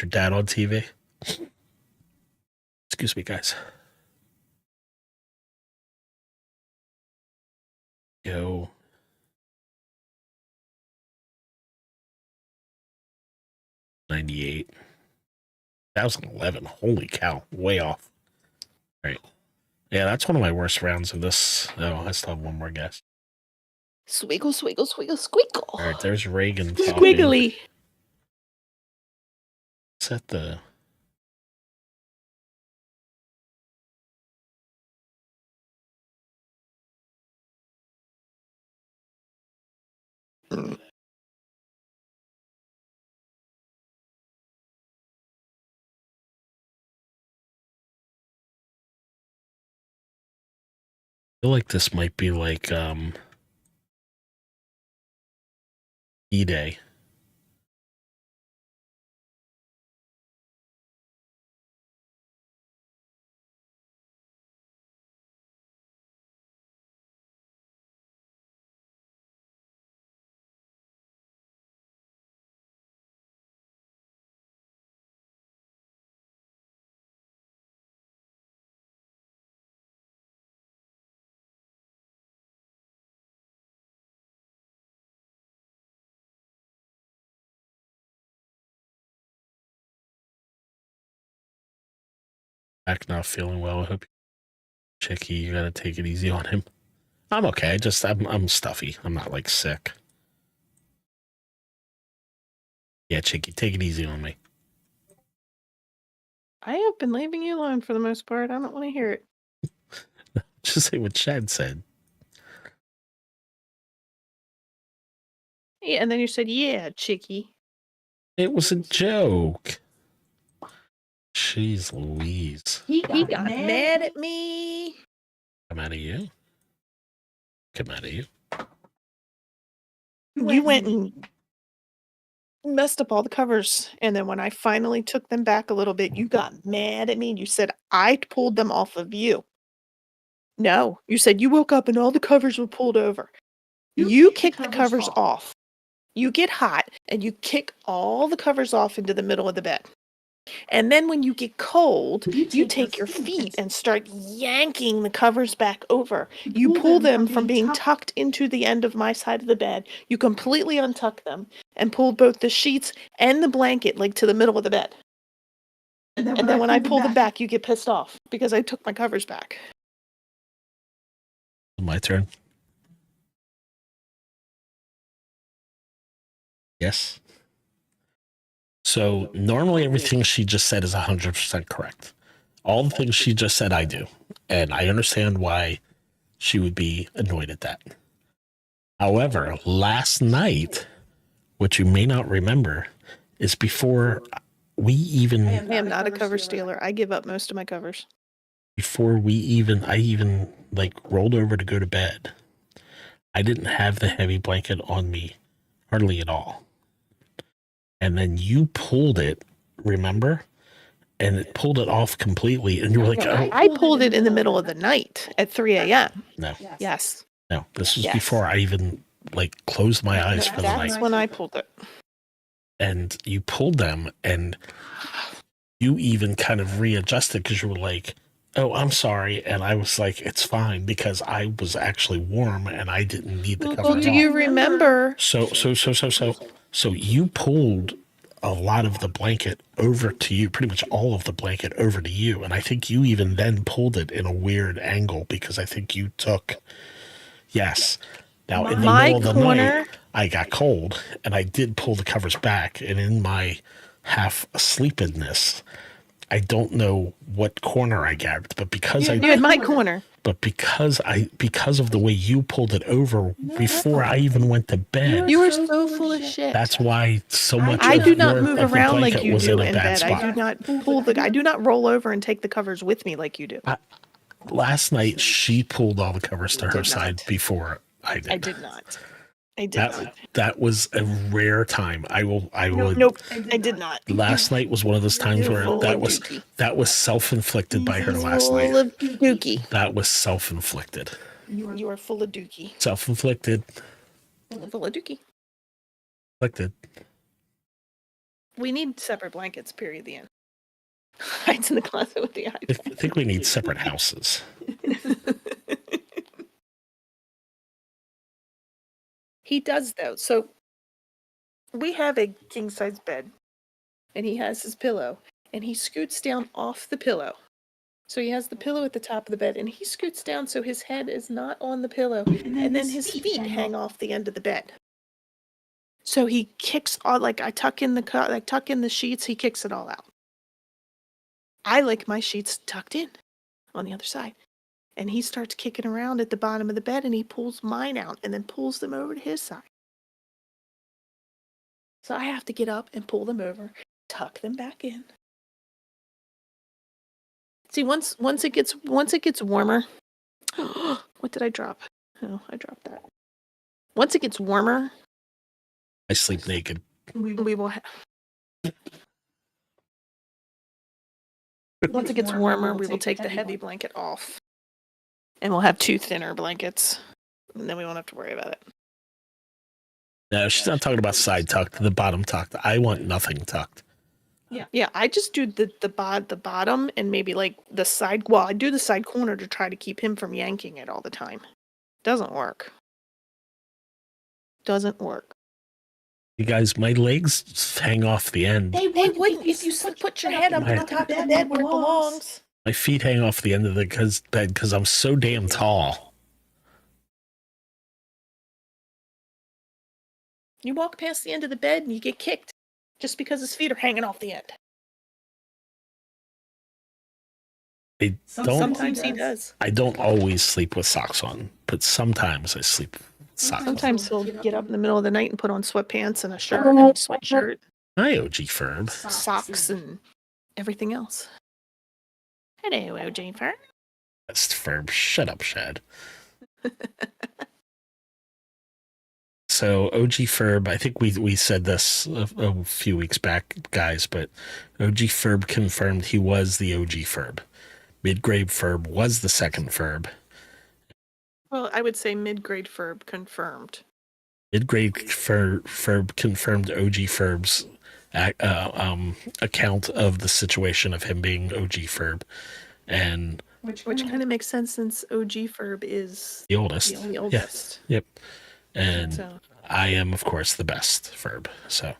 your dad on TV? Excuse me, guys. Go. '98. 2011. Holy cow. Way off. All right. Yeah, that's one of my worst rounds of this. Oh, I still have one more guess. Swiggle, swiggle, swiggle, squiggle. All right, there's Reagan talking. Squiggly. Set the. I feel like this might be like E-Day. Back not feeling well. I hope Chicky, you gotta take it easy on him. I'm okay. I'm stuffy. I'm not like sick. Yeah, Chicky, take it easy on me. I have been leaving you alone for the most part. I don't want to hear it. Just say what Chad said. Yeah, and then you said, "Yeah, Chicky." It was a joke. Jeez Louise. He got mad at me. Come out of you. Come out of you. You went and messed up all the covers, and then when I finally took them back a little bit, you got mad at me and you said I pulled them off of you. No, you said you woke up and all the covers were pulled over. You kicked the covers off. You get hot and you kick all the covers off into the middle of the bed. And then when you get cold, you take your feet and start yanking the covers back over. You pull them from being tucked into the end of my side of the bed. You completely untuck them and pull both the sheets and the blanket like to the middle of the bed. And then when I pull them back, you get pissed off because I took my covers back. My turn. Yes. So normally everything she just said is 100% correct. All the things she just said, I do. And I understand why she would be annoyed at that. However, last night, what you may not remember is before we even... I am not a cover stealer. I give up most of my covers. I even like rolled over to go to bed. I didn't have the heavy blanket on me hardly at all. And then you pulled it, remember? And it pulled it off completely. And you were like, oh, I pulled it in the middle of the night at 3 a.m. no, Yes. no. This was Yes. before I even like closed my eyes for the That's night. when I pulled it. And you pulled them and you even kind of readjusted because you were like, oh, I'm sorry. And I was like, it's fine because I was actually warm and I didn't need the cover. Well, do you remember? So you pulled a lot of the blanket over to you, pretty much all of the blanket over to you. And I think you even then pulled it in a weird angle because I think you took, yes. Now in the My middle of the corner- night, I got cold and I did pull the covers back. And in my half asleepedness, I don't know what corner I grabbed, but because You had my corner. but because of the way you pulled it over before I even went to bed, You were so full of shit. that's why so much I of do not your- move of the around like blanket you was do in a in bad bed. spot. I do not roll over and take the covers with me like you do. Last night she pulled all the covers to her did side not. before I did. I did not. I did not. That was a rare time. I would. Nope. I did not. Last night was one of those times where full that of was dookie. self-inflicted by her last Full night. of dookie. That was self-inflicted. You are full of dookie. Self-inflicted. Full of dookie. Inflicted. We need separate blankets, period, the end. Hides in the closet with the I iPad. think we need separate houses. He does, though. So we have a king-size bed, and he has his pillow, and he scoots down off the pillow. So he has the pillow at the top of the bed, and he scoots down so his head is not on the pillow, and then his feet hang off the end of the bed. So he kicks all, like I tuck in the sheets, he kicks it all out. I like my sheets tucked in on the other side. And he starts kicking around at the bottom of the bed and he pulls mine out and then pulls them over to his side. So I have to get up and pull them over, tuck them back in. See, once it gets warmer. What did I drop? Oh, I dropped that. Once it gets warmer, I sleep naked. we will once it gets warmer, we will take the heavy blanket off. And we'll have 2 thinner blankets. And then we won't have to worry about it. No, she's not talking about side tucked, the bottom tucked. I want nothing tucked. Yeah, I just do the bottom and maybe like the side. Well, I do the side corner to try to keep him from yanking it all the time. Doesn't work. Doesn't work. You guys, my legs hang off the end. They wouldn't if you put your head up on top of the bed where it belongs. My feet hang off the end of the bed because I'm so damn tall. You walk past the end of the bed and you get kicked just because his feet are hanging off the end. I don't. Sometimes he does. I don't always sleep with socks on, but sometimes I sleep with socks on. Sometimes he'll get up in the middle of the night and put on sweatpants and a shirt and a sweatshirt, Hi, OG Ferb. socks and everything else. Hello, OJ Fur. That's Ferb. Shut up, Shad. So OG Ferb, I think we said this a few weeks back, guys, but OG Ferb confirmed he was the OG Ferb. Mid-grade Ferb was the second Ferb. Well, I would say mid-grade Ferb confirmed. Mid-grade Ferb confirmed OG Ferb's account of the situation of him being OG Ferb and Which kind of makes sense since OG Ferb is the oldest. the oldest. Yep. And So I am, of course, the best Ferb. So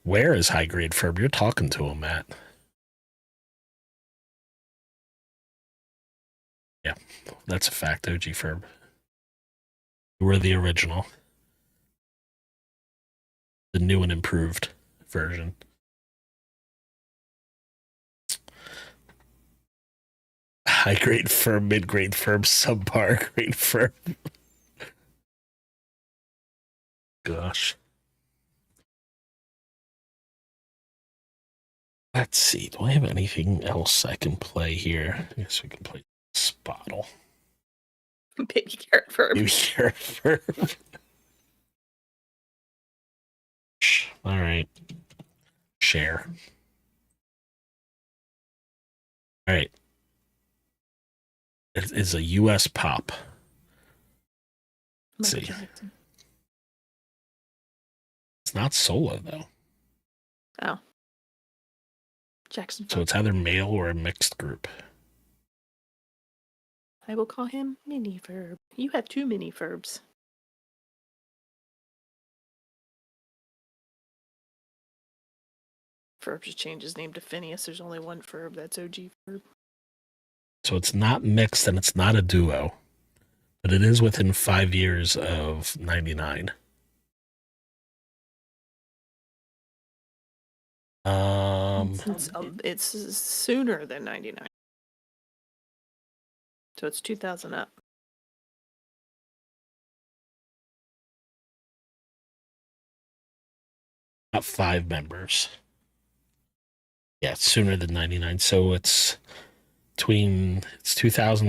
where is high grade Ferb? You're talking to him, Matt. Yeah, that's a fact, OG Ferb. You were the original. The new and improved version. High grade Ferb, mid grade Ferb, subpar grade Ferb. Gosh. Let's see. Do I have anything else I can play here? I guess we can play Spottle. baby carrot Ferb. Maybe here Ferb. All right. Share. All right. It is a U.S. pop. Let's Michael see. Jackson. It's not solo, though. Oh. Jackson So Five. it's either male or a mixed group. I will call him Mini Ferb. You have 2 Mini Ferbs. Ferb should change his name to Phineas. There's only one Ferb. That's OG Ferb. So it's not mixed and it's not a duo, but it is within 5 years of 99. It's sooner than 99. So it's 2000 up. Not 5 members. Yeah, it's sooner than 99. So it's 2000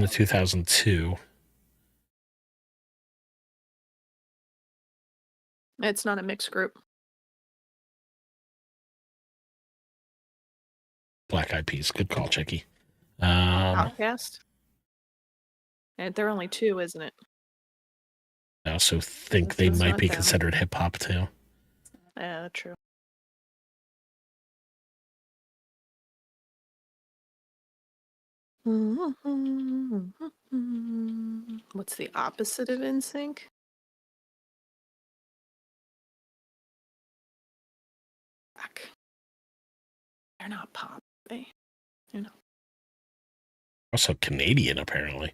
to 2002. It's not a mixed group. Black Eyed Peas. Good call, Chicky. Outcast. And they're only 2, isn't it? I also think they It's might not be them. considered hip hop too. Yeah, true. What's the opposite of NSYNC? Rock. They're not pop, are they? You know. Also Canadian, apparently.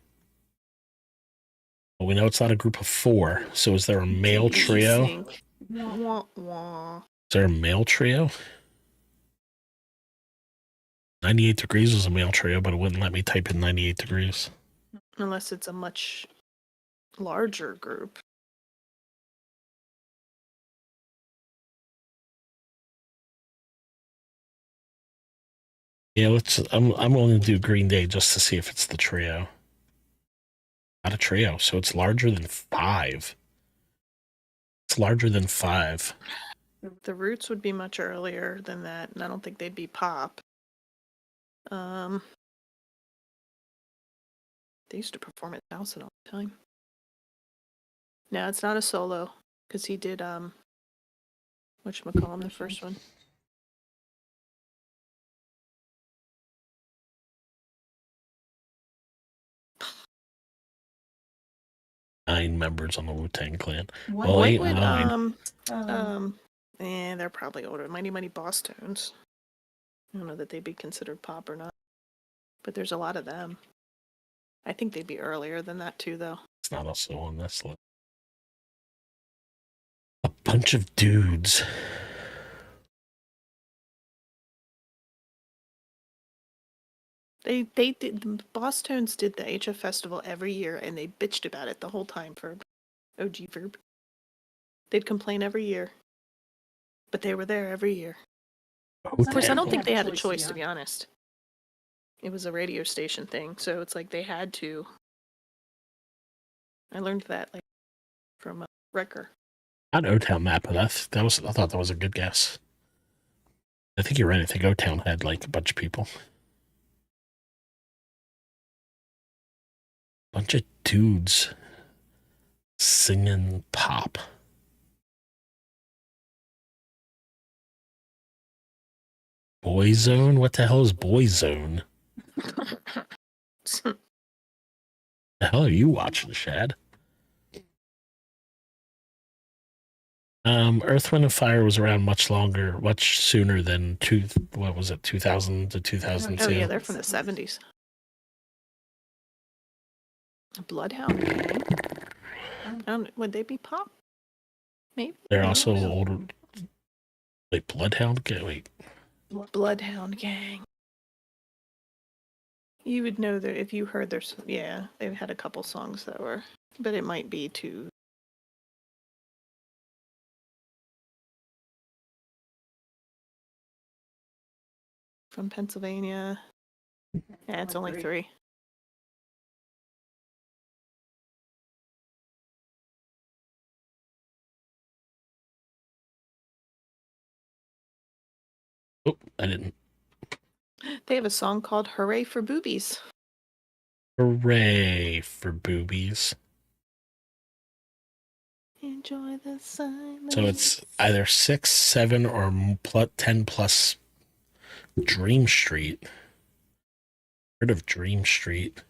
Well, we know it's not a group of 4. So is there a male trio? NSYNC. Wah, wah. Is there a male trio? 98 Degrees was a male trio, but it wouldn't let me type in 98 Degrees. Unless it's a much larger group. Yeah, I'm willing to do Green Day just to see if it's the trio. Not a trio, so it's larger than 5. It's larger than 5. The Roots would be much earlier than that, and I don't think they'd be pop. They used to perform at Towson all the time. No, it's not a solo, because he did whatchamacallem, the first one. Nine members on the Wu-Tang Clan. What Well, ain't would nine. they're probably older. Mighty Mighty Boss Tones. I don't know that they'd be considered pop or not, but there's a lot of them. I think they'd be earlier than that too, though. It's not also on this list. A bunch of dudes. They did. The Boss Tones did the HF Festival every year, and they bitched about it the whole time for OG Verb. They'd complain every year, but they were there every year. Of course, I don't think they had a choice, to be honest. It was a radio station thing, so it's like they had to. I learned that from Wrecker. Not O-Town Map, but I thought that was a good guess. I think you're right. I think O-Town had a bunch of people. Bunch of dudes singing pop. Boyzone? What the hell is Boyzone? The hell are you watching, Shad? Earth, Wind, and Fire was around much longer, much sooner than 2000 to 2002. Oh yeah, they're from the 70s. Bloodhound Gang. Would they be pop? Maybe. They're I don't also know. older. Wait, Bloodhound? Wait, Bloodhound Gang. You would know that if you heard their. Yeah, they've had a couple songs that were, but it might be too. From Pennsylvania. Yeah, it's only three. oh, I didn't. They have a song called "Hooray for Boobies." Hooray for boobies. Enjoy the silence. So it's either 6, 7, or 10 plus Dream Street. Heard of Dream Street?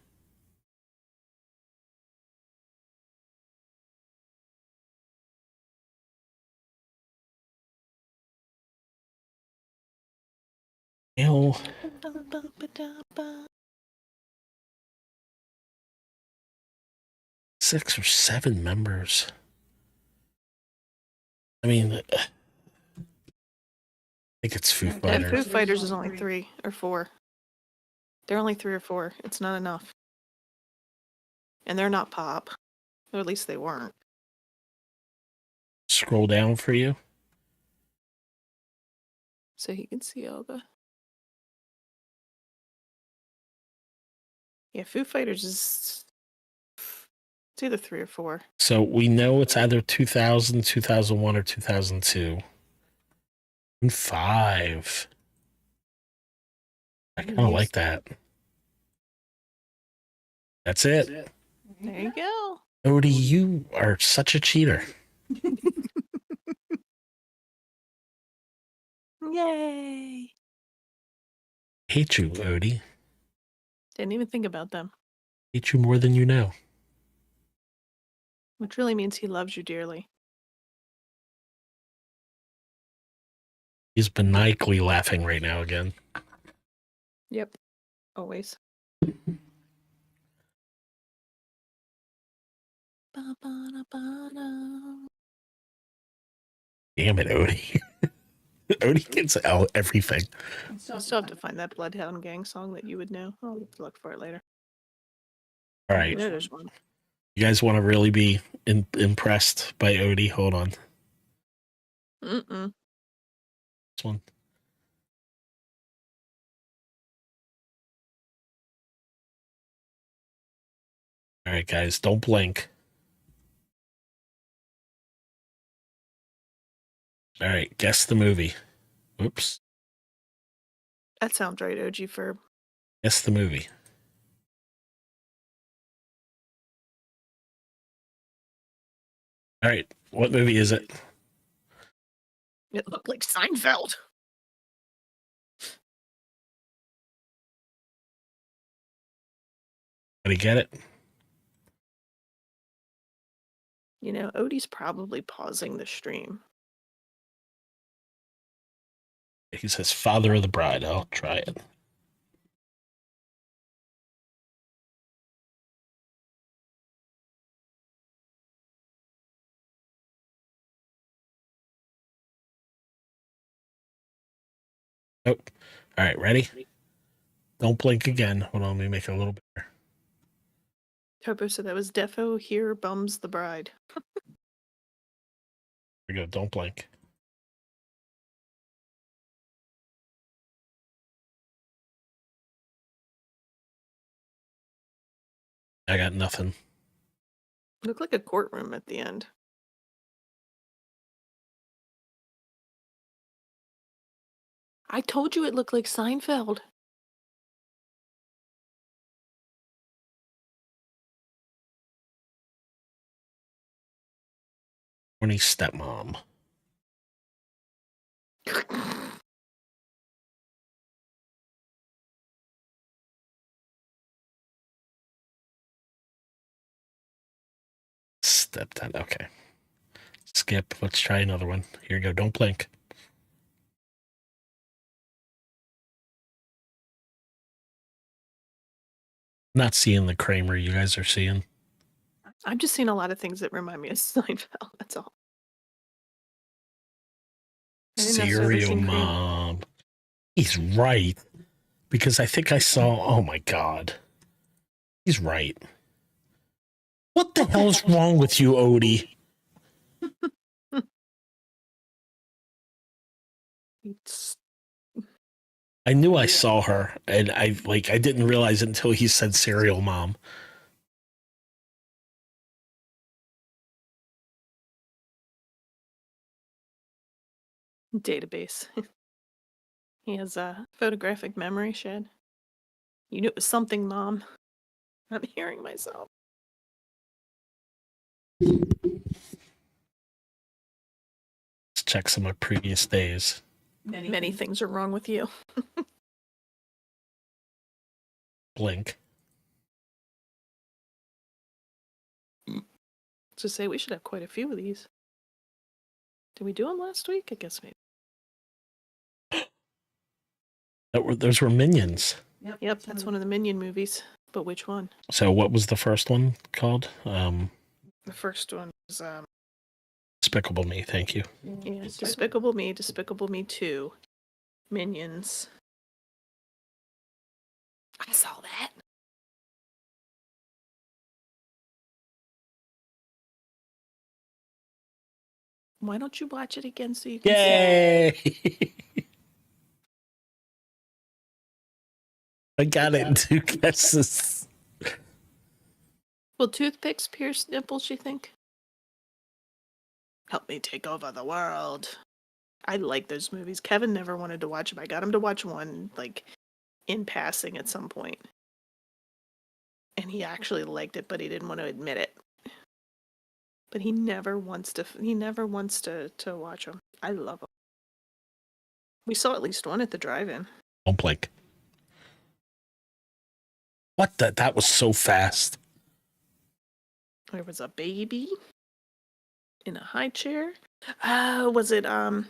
Ew. 6 or 7 members. I mean, I think it's Foo And Fighters. Foo Fighters is only 3 or 4. They're only 3 or 4. It's not enough. And they're not pop. Or at least they weren't. Scroll down for you. So you can see all the. Yeah, Foo Fighters is. It's either 3 or 4. So we know it's either 2000, 2001, or 2002. And 5. I kind of like that. That's it. There you go. Odie, you are such a cheater. Yay! Hate you, Odie. Didn't even think about them. Hate you more than you know. Which really means he loves you dearly. He's maniacally laughing right now again. Yep. Always. Damn it, Odie. Odie gets everything. I still have to find that Bloodhound Gang song that you would know. I'll have to look for it later. All right. Yeah, there's one. You guys want to really be impressed by Odie? Hold on. Mm-mm. This one. All right, guys, don't blink. All right, guess the movie. Oops. That sounds right, OG Ferb. Guess the movie. All right, what movie is it? It looked like Seinfeld. Did I get it? You know, Odie's probably pausing the stream. He says Father of the Bride. I'll try it. Oh, all right, ready? Don't blink again. Hold on, let me make it a little better. Topo said that was Defo Here Bums the Bride. Here we go. Don't blink. I got nothing. Looked like a courtroom at the end. I told you it looked like Seinfeld. Horny stepmom. stepdad. Okay. Skip. Let's try another one. Here you go. Don't blink. Not seeing the Kramer you guys are seeing. I'm just seeing a lot of things that remind me of Seinfeld. That's all. I didn't necessarily Serial think Kramer- mom. He's right. Because I think I saw. Oh my God. He's right. What the hell's wrong with you, Odie? It's I knew I saw her, and I didn't realize it until he said serial mom. database. He has a photographic memory shed. You knew it was something, Mom. I'm hearing myself. Let's check some of previous days. Many things are wrong with you. Blink. To say we should have quite a few of these. Did we do them last week? I guess maybe. Those were Minions. Yep, that's one of the Minion movies. But which one? So what was the first one called? The first one was Despicable Me. Thank you. yeah, Despicable Me, Despicable Me 2, Minions. I saw that. Why don't you watch it again so you can see it? Yay! I got it in 2 guesses. Will toothpicks pierce nipples, you think? Help me take over the world. I like those movies. Kevin never wanted to watch them. I got him to watch one, like, in passing at some point. And he actually liked it, but he didn't want to admit it. But he never wants to watch them. I love them. We saw at least one at the drive-in. Don't blink. What the? That was so fast. There was a baby in a high chair. Was it the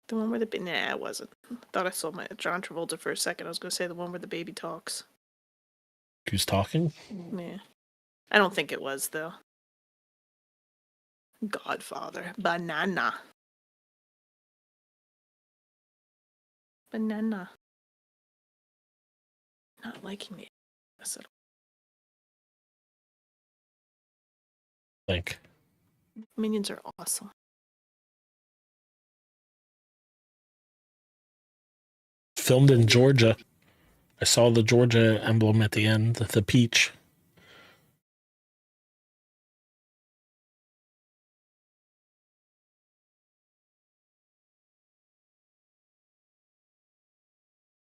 one where the nah, it wasn't. Thought I saw my John Travolta for a second. I was gonna say the one where the baby talks. Who's talking? Yeah. I don't think it was though. Godfather. Banana. Banana. Not liking it. I said Blink. Minions are awesome. Filmed in Georgia. I saw the Georgia emblem at the end, the peach.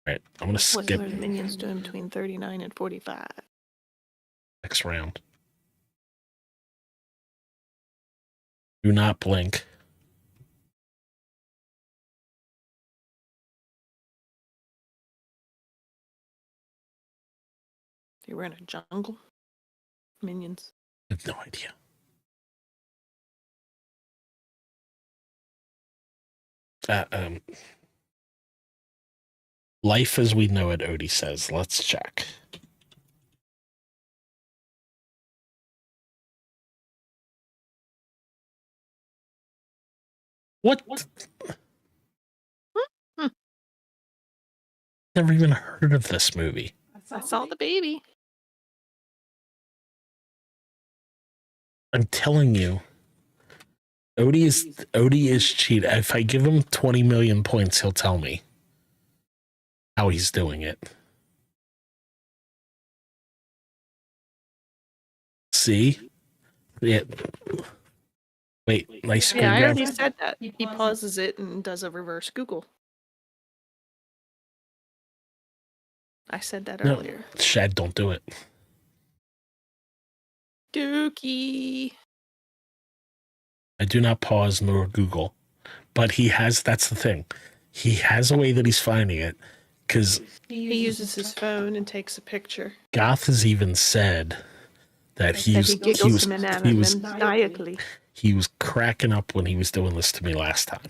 All right, I'm gonna What skip are the Minions doing between 39 and 45? next round. Do not blink. They were in a jungle. Minions. I have no idea. Life as we know it, Odie says. Let's check. What? Hmm. Never even heard of this movie. I saw the baby. I'm telling you, Odie is cheat. If I give him 20 million points, he'll tell me how he's doing it. See? Yeah. Wait, my screen Yeah, I grab. already said that. He pauses it and does a reverse Google. I said that No. earlier. Shad, don't do it. Dookie. I do not pause nor Google, but he has. That's the thing. He has a way that he's finding it, because He uses his phone and takes a picture. Goth has even said that That he he was giggles he was maniacally. he was cracking up when he was doing this to me last time.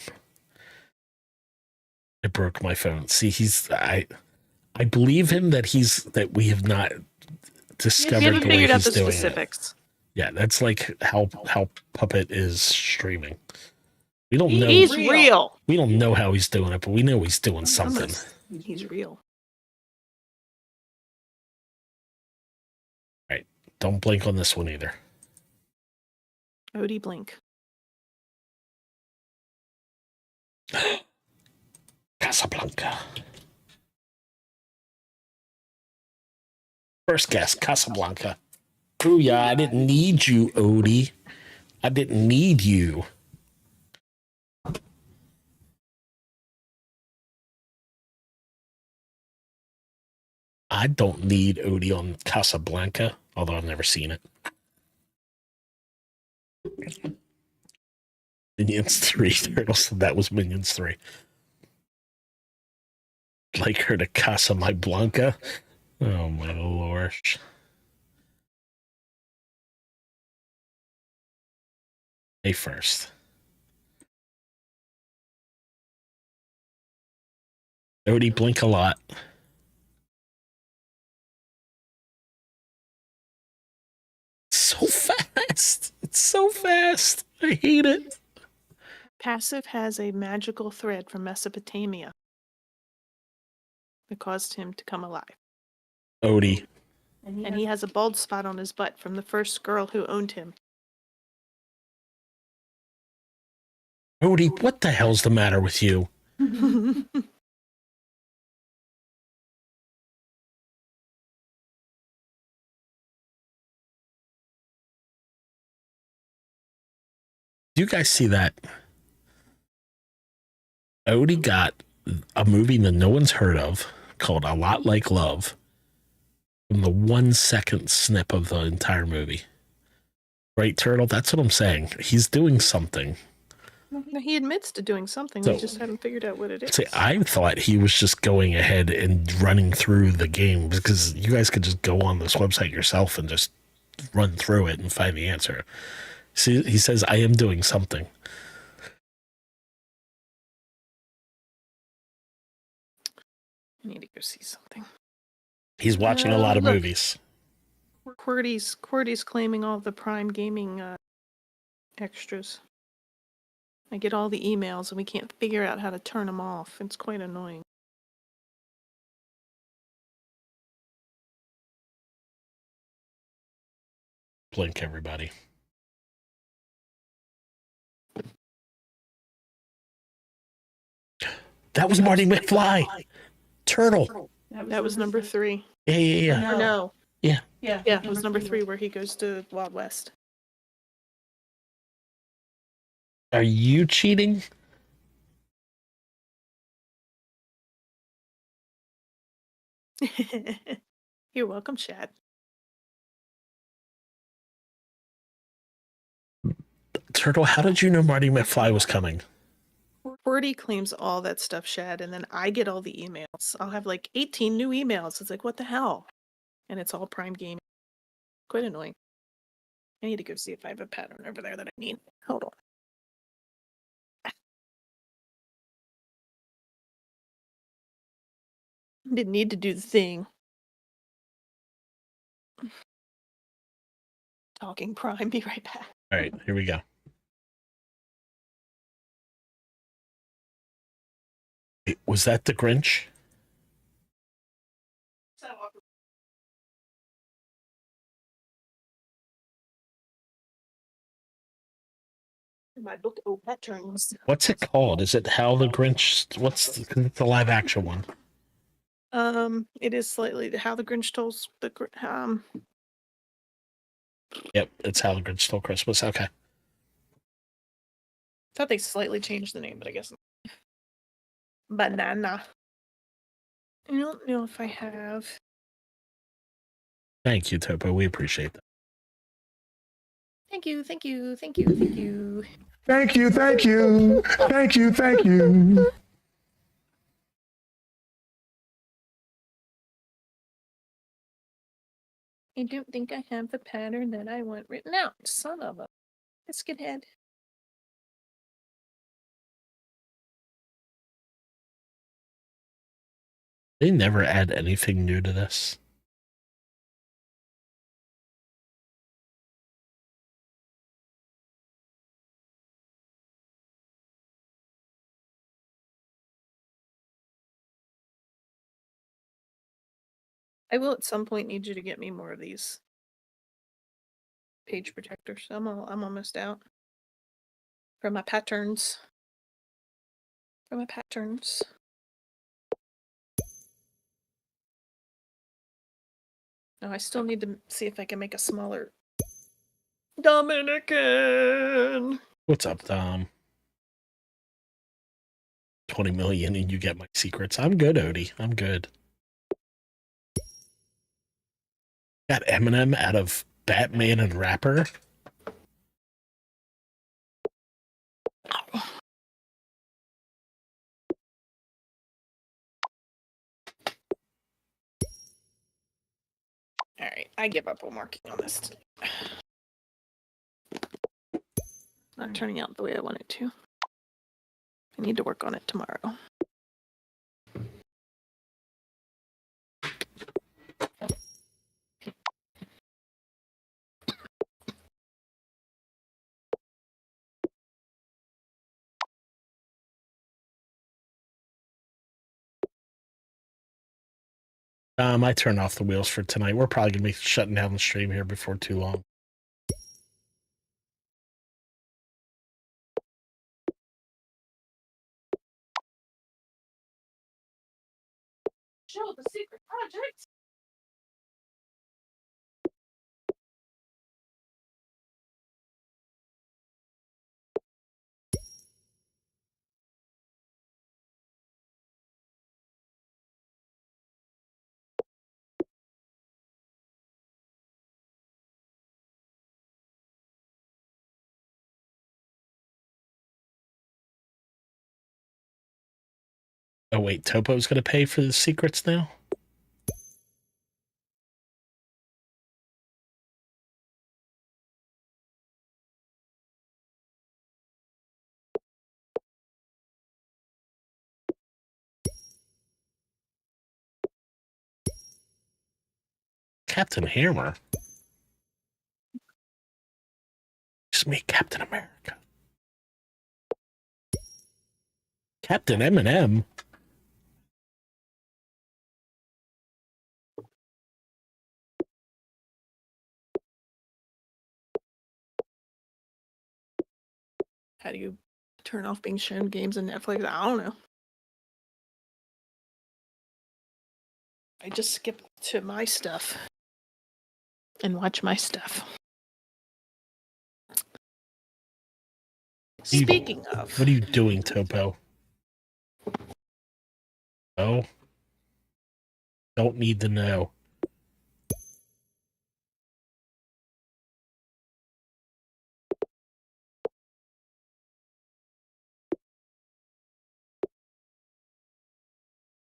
I broke my phone. See, I believe him that we have not We discovered haven't the way figured out he's the doing it. specifics. Yeah, that's like how Puppet is streaming. We don't know. He's real. We don't know how he's doing it, but we know he's doing something. He's real. Right. Don't blink on this one either. Odie blink. Casablanca. First guess, Casablanca. Ooh, yeah, I didn't need you, Odie. I didn't need you. I don't need Odie on Casablanca, although I've never seen it. Minions 3. Turtle said that was Minions 3. Like her to Casa My Blanca. Oh my lord. May 1st. Odie blink a lot. So fast. It's so fast. I hate it. Passive has a magical thread from Mesopotamia that caused him to come alive. Odie. And he has a bald spot on his butt from the first girl who owned him. Odie, what the hell's the matter with you? Do you guys see that? Odie got a movie that no one's heard of called A Lot Like Love from the 1 second snip of the entire movie. Right, Turtle? That's what I'm saying. He's doing something. He admits to doing something. So- We just haven't figured out what it is. See, I thought he was just going ahead and running through the game because you guys could just go on this website yourself and just run through it and find the answer. See, he says, I am doing something. I need to go see something. He's watching a lot of Look. movies. QWERTY's claiming all the Prime Gaming extras. I get all the emails and we can't figure out how to turn them off. It's quite annoying. Blink, everybody. That was Marty McFly. Turtle. That was number 3. Yeah. Or no. Yeah. Yeah, it was number 3 where he goes to Wild West. Are you cheating? You're welcome, Chad. Turtle, how did you know Marty McFly was coming? QWERTY claims all that stuff, Shad, and then I get all the emails. I'll have like 18 new emails. It's like, what the hell? And it's all Prime Gaming. Quite annoying. I need to go see if I have a pattern over there that I need. Hold on. Didn't need to do the thing. Talking Prime, be right back. All right, here we go. Was that the Grinch? My book, oh, that turns. What's it called? Is it How the Grinch? What's the live action one? It is slightly How the Grinch Stole the Yep, it's How the Grinch Stole Christmas. Okay. thought they slightly changed the name, but I guess Banana. I don't know if I have. Thank you, Topo. We appreciate that. Thank you, thank you, thank you, thank you. Thank you, thank you, thank you, thank you. I don't think I have the pattern that I want written out. Son of a biscuit head. They never add anything new to this. I will at some point need you to get me more of these page protectors. I'm almost out. For my patterns. For my patterns. Oh, I still need to see if I can make a smaller Dominican. What's up, Dom? 20 million and you get my secrets. I'm good, Odie. I'm good. Got Eminem out of Batman and Rapper. Alright, I give up on working on this. Not turning out the way I want it to. I need to work on it tomorrow. I turned off the wheels for tonight. We're probably going to be shutting down the stream here before too long. Show the secret project. Oh, wait. Topo's going to pay for the secrets now? Captain Hammer? Just me, Captain America. Captain Eminem? How do you turn off being shown games on Netflix? I don't know. I just skip to my stuff and watch my stuff. Speaking of, What are you doing, Topo? Oh? Don't need to know.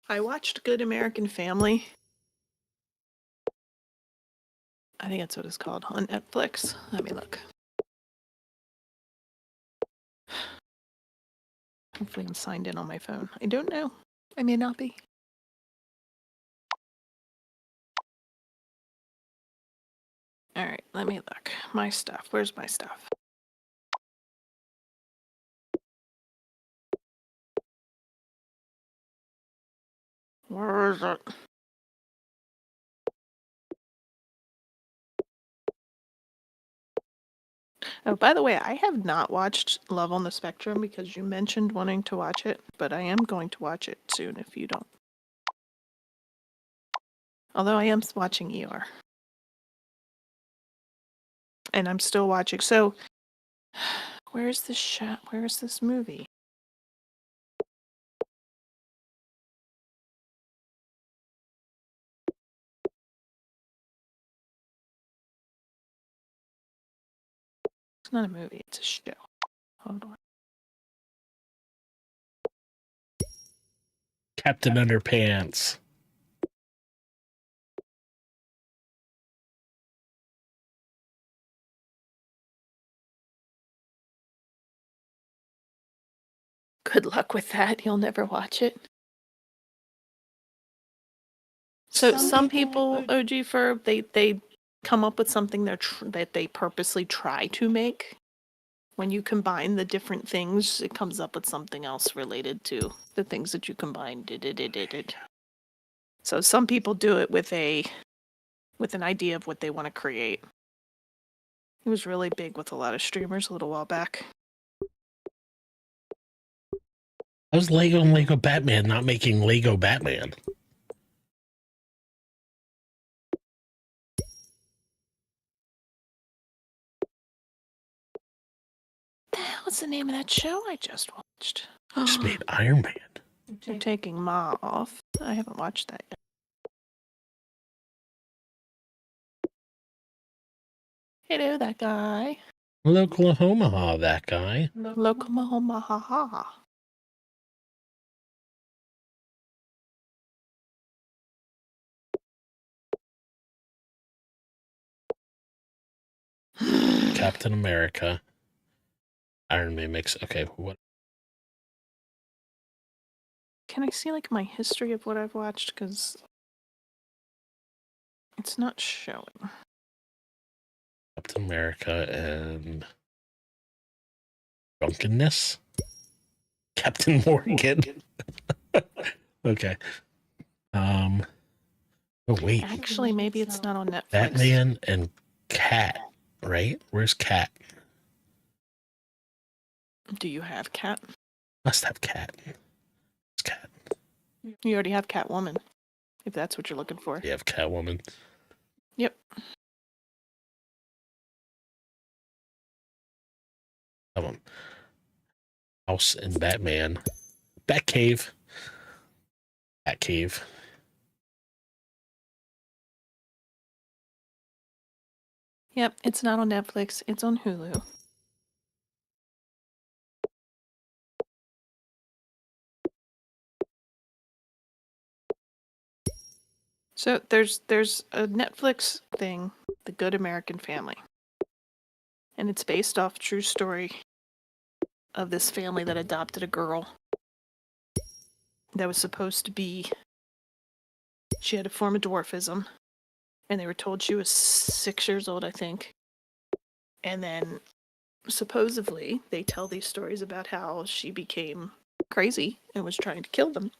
I watched Good American Family. I think that's what it's called on Netflix. Let me look. Hopefully I'm signed in on my phone. I don't know. I may not be. All right, let me look. My stuff. Where's my stuff? Where is it? Oh, by the way, I have not watched Love on the Spectrum because you mentioned wanting to watch it, but I am going to watch it soon if you don't. Although I am watching ER. And I'm still watching. So, where's this shot? Where's this movie? It's not a movie, it's a show. Hold on. Captain Underpants. Good luck with that. You'll never watch it. So some people, OG for they come up with something that they purposely try to make. When you combine the different things, it comes up with something else related to the things that you combined. So some people do it with an idea of what they want to create. It was really big with a lot of streamers a little while back. How's Lego and Lego Batman not making Lego Batman? The hell's the name of that show I just watched? Just made Iron Man. They're taking Ma off. I haven't watched that yet. Hello, that guy. Oklahoma, that guy. Lokomahoma ha ha. Captain America. Iron Man makes okay. What? Can I see like my history of what I've watched? Because it's not showing. Captain America and drunkenness. Captain Morgan. Okay. Oh wait. Actually, maybe it's not on Netflix. Batman and Cat. Right? Where's Cat? Do you have Cat? Must have Cat. It's Cat. You already have Catwoman, if that's what you're looking for. You have Catwoman. Yep. Come on. House and Batman. Batcave. Batcave. Yep, it's not on Netflix. It's on Hulu. So there's a Netflix thing, The Good American Family. And it's based off a true story of this family that adopted a girl that was supposed to be, she had a form of dwarfism, and they were told she was 6 years old, I think. And then supposedly they tell these stories about how she became crazy and was trying to kill them.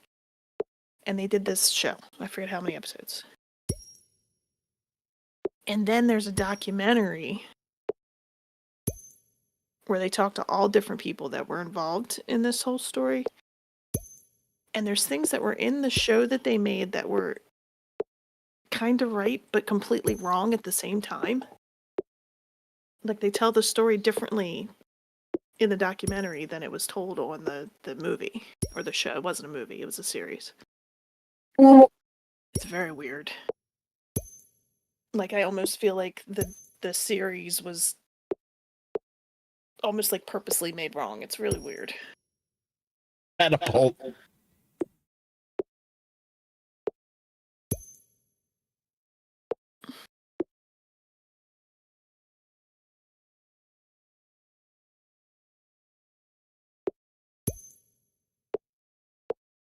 And they did this show. I forget how many episodes. And then there's a documentary where they talk to all different people that were involved in this whole story. And there's things that were in the show that they made that were kind of right, but completely wrong at the same time. Like, they tell the story differently in the documentary than it was told on the movie, or the show. It wasn't a movie, it was a series. It's very weird. Like, I almost feel like the series was almost like purposely made wrong. It's really weird. Catapult.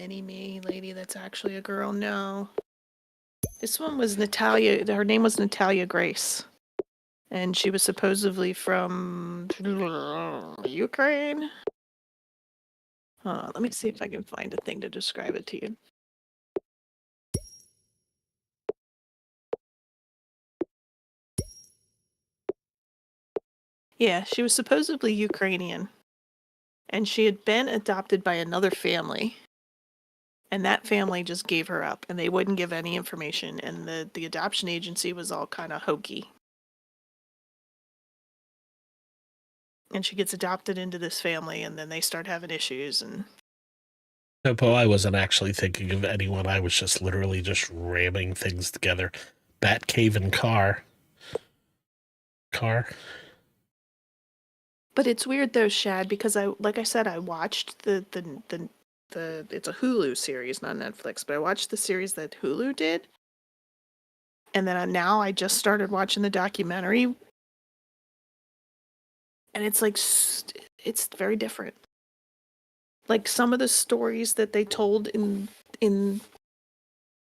Any me lady that's actually a girl? No. This one was Natalia. Her name was Natalia Grace. And she was supposedly from Ukraine. Let me see if I can find a thing to describe it to you. Yeah, she was supposedly Ukrainian. And she had been adopted by another family. And that family just gave her up, and they wouldn't give any information. And the adoption agency was all kind of hokey. And she gets adopted into this family, and then they start having issues. And Topo, I wasn't actually thinking of anyone. I was just literally just ramming things together. Batcave and Car. But it's weird though, Shad, because like I said, I watched the it's a Hulu series, not Netflix, but I watched the series that Hulu did. And then now I just started watching the documentary. And it's like, it's very different. like some of the stories that they told in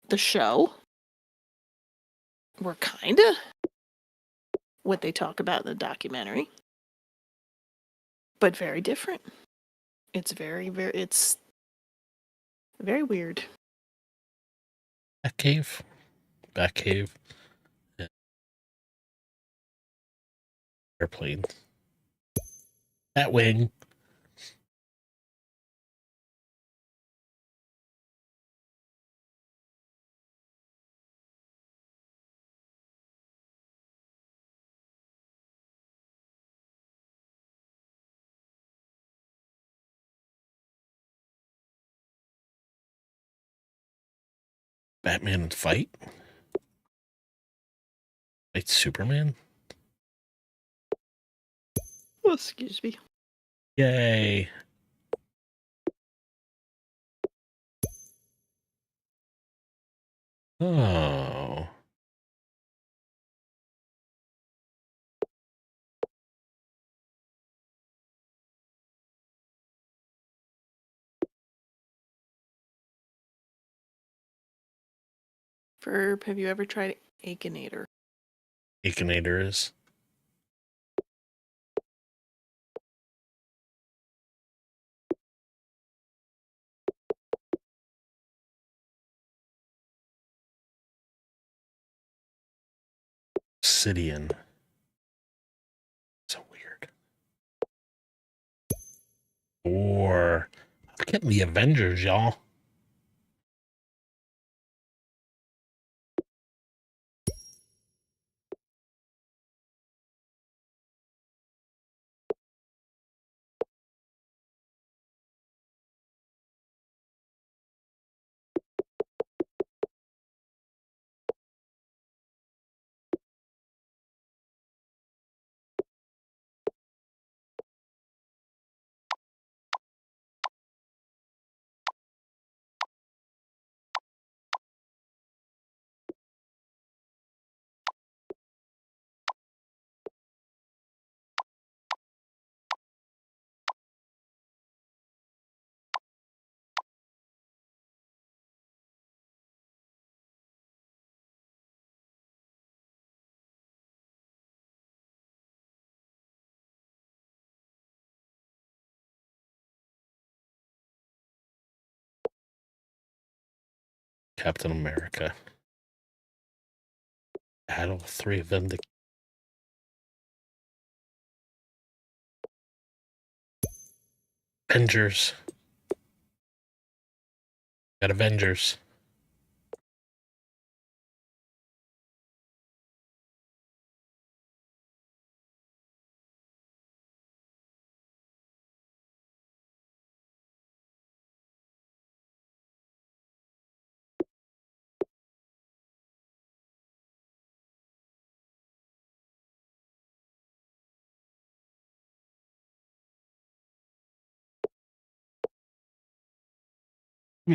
the show were kind of what they talk about in the documentary, but very different. It's it's very weird. Batcave. Batcave. Yeah. Airplane. Batwing. Batman and fight. Fight Superman. Oh, excuse me. Yay. Oh. Verb, have you ever tried Akinator? Akinator is. Obsidian. So weird. Or I'm getting the Avengers, y'all. Captain America. Battle 3 Vindic. Avengers. Got Avengers.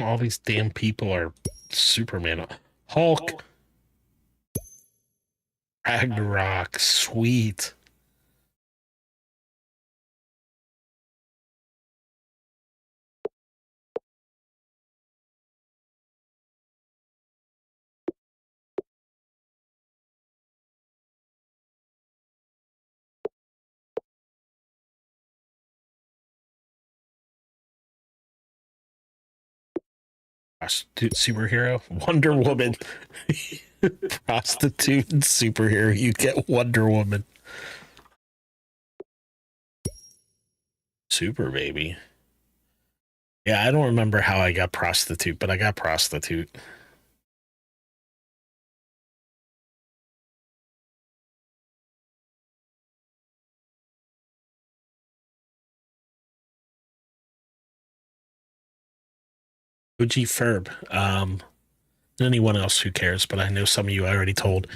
All these damn people are Superman. Hulk. Ragnarok. Sweet. Prostitute superhero. Wonder Woman. Prostitute and superhero. You get Wonder Woman. Super baby. Yeah, I don't remember how I got prostitute, but I got prostitute. OG Ferb. Anyone else who cares, but I know some of you I already told.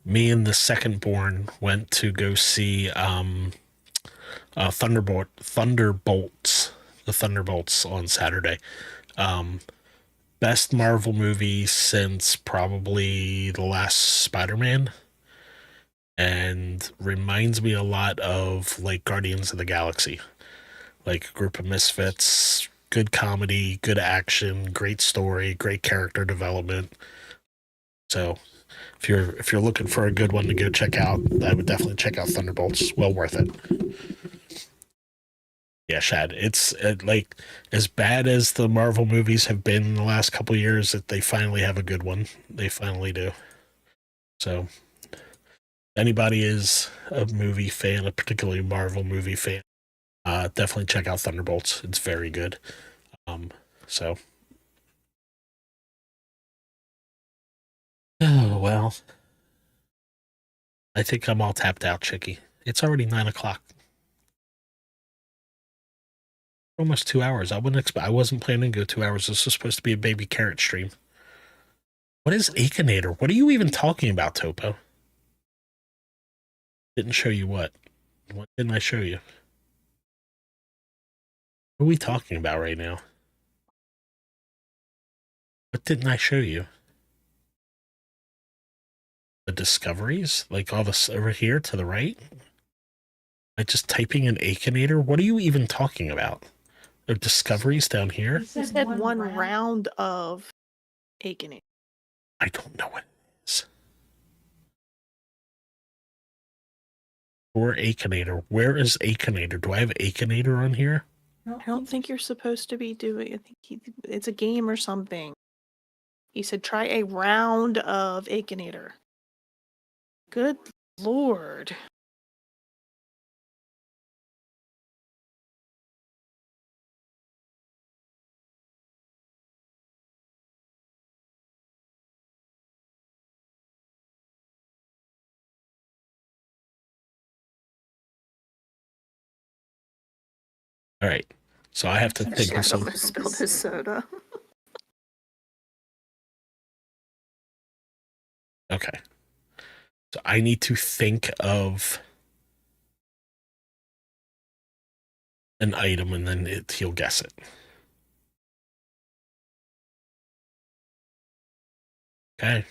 Me and the second born went to go see Thunderbolts. The Thunderbolts on Saturday. Best Marvel movie since probably the last Spider-Man, and reminds me a lot of like Guardians of the Galaxy. like a group of misfits, good comedy, good action, great story, great character development. So if you're looking for a good one to go check out, I would definitely check out Thunderbolts. Well worth it. Yeah, Shad. It's like as bad as the Marvel movies have been in the last couple of years, that they finally have a good one. They finally do. So, anybody is a movie fan, a particularly Marvel movie fan, definitely check out Thunderbolts. It's very good. So. Oh well. I think I'm all tapped out, Chicky. It's already 9 o'clock. Almost 2 hours. I wouldn't expect. I wasn't planning to go 2 hours. This was supposed to be a baby carrot stream. What is Akinator? What are you even talking about, Topo? Didn't show you what? What didn't I show you? What are we talking about right now? What didn't I show you? The discoveries? Like all this over here to the right? Like just typing in Akinator? What are you even talking about? There are discoveries down here? He said one round of Akening. I don't know what it is. Or Akinator. Where is Akinator? Do I have Akinator on here? I don't think you're supposed to be doing. I think it's a game or something. He said try a round of Akinator. Good lord. All right. So I have to think of some. Spilled his soda. Okay. So I need to think of an item and then he'll guess it. Okay.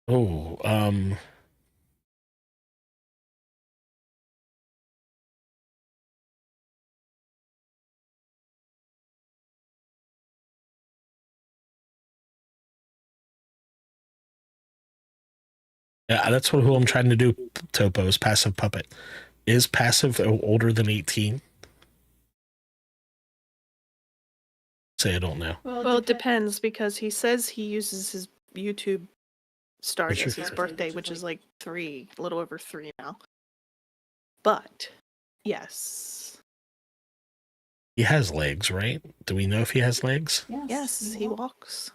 Oh, yeah, that's who I'm trying to do. Topo is passive puppet. Is passive older than 18? Say I don't know. Well, it depends because he says he uses his YouTube start What's as your- his birthday, which is like a little over 3 now. But yes, He has legs, right? Do we know if he has legs? yes, he walks.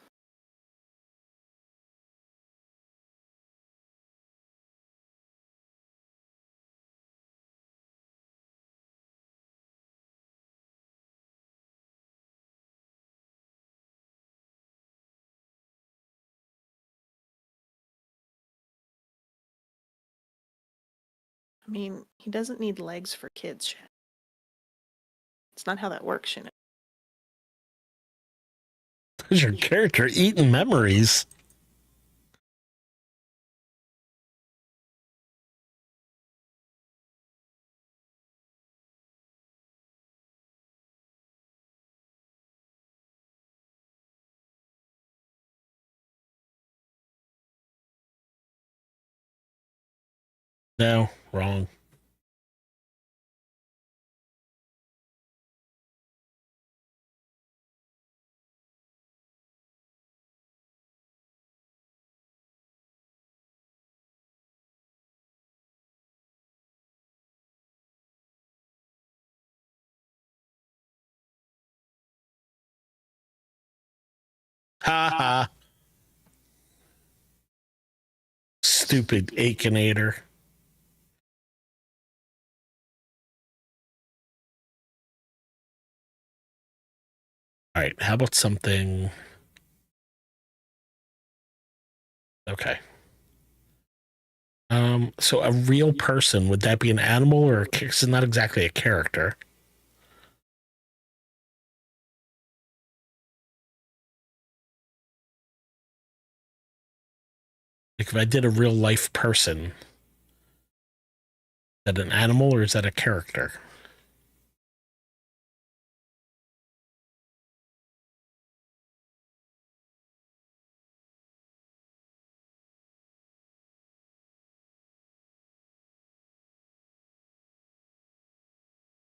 I mean, he doesn't need legs for kids. Shannon. It's not how that works, you know. Who's your character eating memories? No, wrong. Ha ha. Stupid Akinator. All right, how about something? Okay. So a real person, would that be an animal or it's not exactly a character? Like if I did a real life person, is that an animal or is that a character?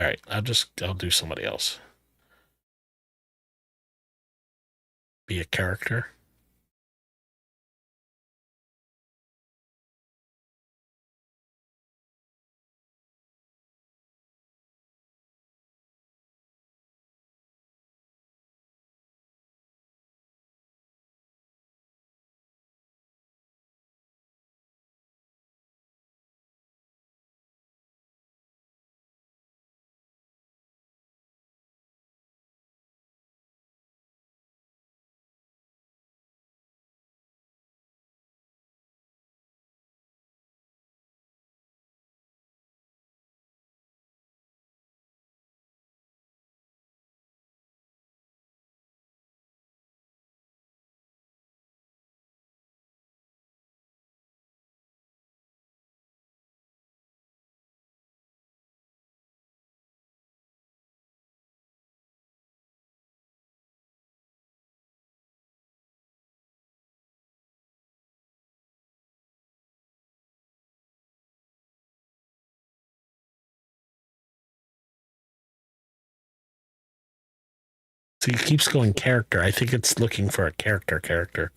All right, I'll do somebody else. Be a character. So it keeps going character. I think it's looking for a character.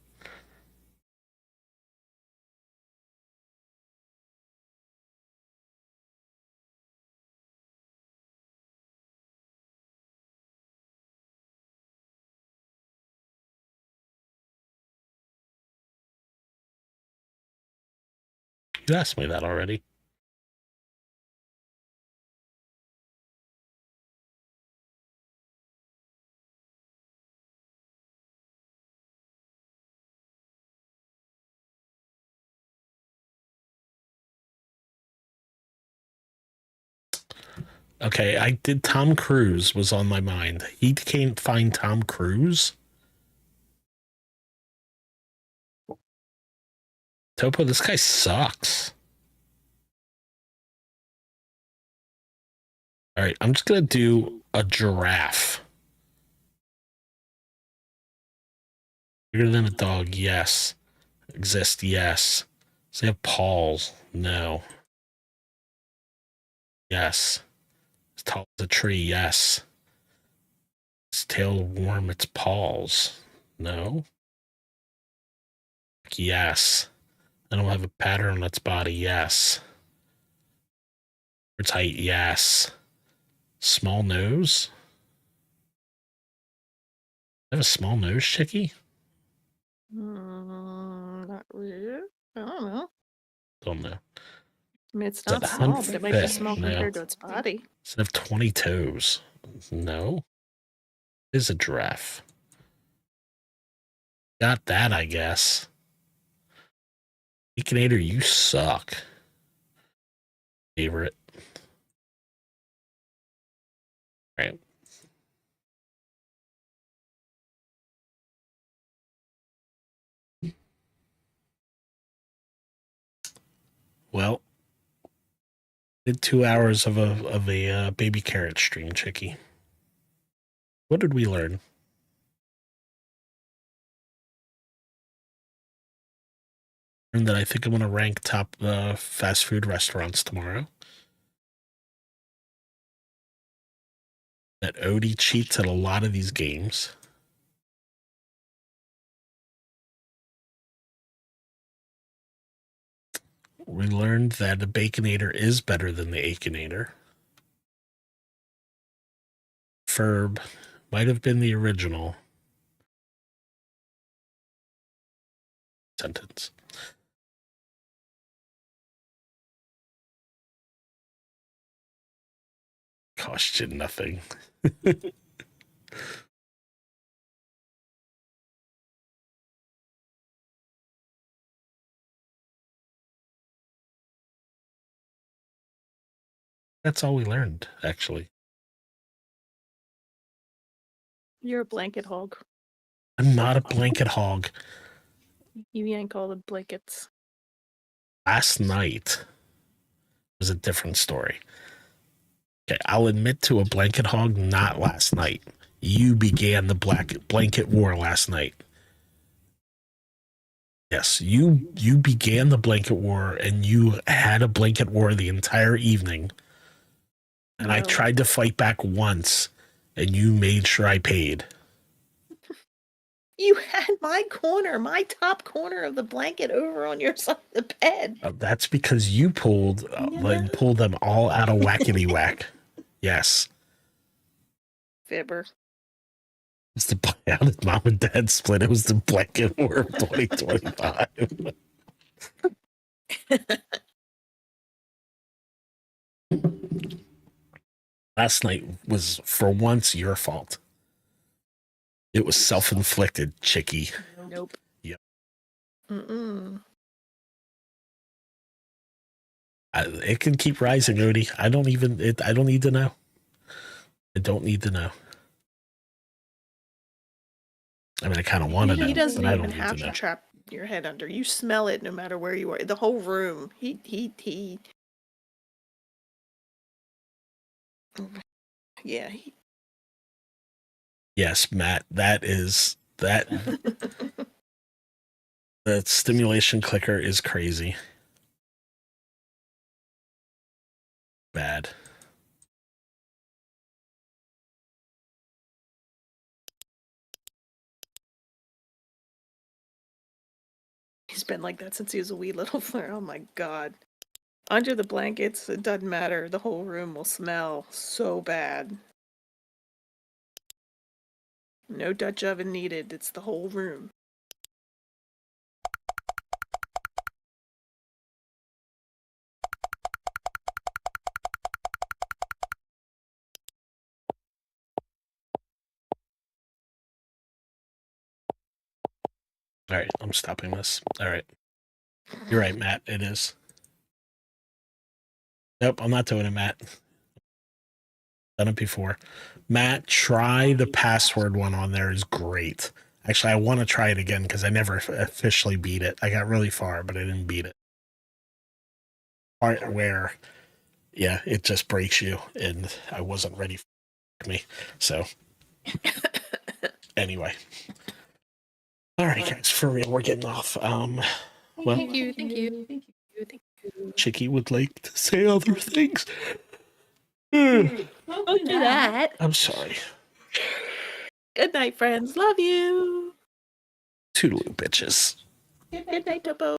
You asked me that already. Okay, I did. Tom Cruise was on my mind. He can't find Tom Cruise. Topo, this guy sucks. All right, I'm just gonna do a giraffe. Bigger than a dog, yes. Exist, yes. Does they have paws? No. Yes. As tall as a tree, yes. Its tail warm its paws. No. Yes. I don't have a pattern on its body, yes. Its height, yes. Small nose? I have a small nose, Chicky? Not really. I don't know. Don't know. I mean, it's Does not it small, hunt but it might be fish? small No. compared to its body. Does it have 20 toes? No. It is a giraffe. Got that, I guess. Baconator, you suck. Favorite. Right. Well, did 2 hours of a baby carrot stream, Chicky. What did we learn? Learned that I think I'm going to rank top fast food restaurants tomorrow. That Odie cheats at a lot of these games. We learned that the Baconator is better than the Akinator. Ferb might have been the original sentence. Cost you nothing. That's all we learned, actually. You're a blanket hog. I'm not a blanket hog. You yank all the blankets. Last night was a different story. Okay, I'll admit to a blanket hog, not last night. You began the blanket war last night. Yes, you began the blanket war, and you had a blanket war the entire evening. And I No. tried to fight back once, and you made sure I paid. You had my corner, my top corner of the blanket over on your side of the bed. That's because you pulled them all out of whackety whack. Yes. Fibber. It's the how did mom and dad split? It was the blanket war of 2025. Last night was for once your fault. It was self-inflicted, chickie. Nope. Yep. Mm-mm. It can keep rising, Odie. I don't need to know. I don't need to know. I mean, I kind of want to know, He doesn't but I don't even need have to to know. trap your head under. You smell it no matter where you are. The whole room. He. Yeah. Yes, Matt, that. The stimulation clicker is crazy. Bad. He's been like that since he was a wee little flare. Oh my god. Under the blankets, it doesn't matter. The whole room will smell so bad. No Dutch oven needed. It's the whole room. All right, I'm stopping this. All right. You're right, Matt. It is. Nope, I'm not doing it, Matt. Done it before. Matt, try the password one on there is great. Actually, I want to try it again because I never officially beat it. I got really far, but I didn't beat it. Part where, yeah, it just breaks you, and I wasn't ready for me. So, anyway. All right, guys, for real, we're getting off. Well, Thank you. Chicky would like to say other things. Don't do that. I'm sorry. Good night, friends. Love you. Toodaloo, bitches. Good night, Topo.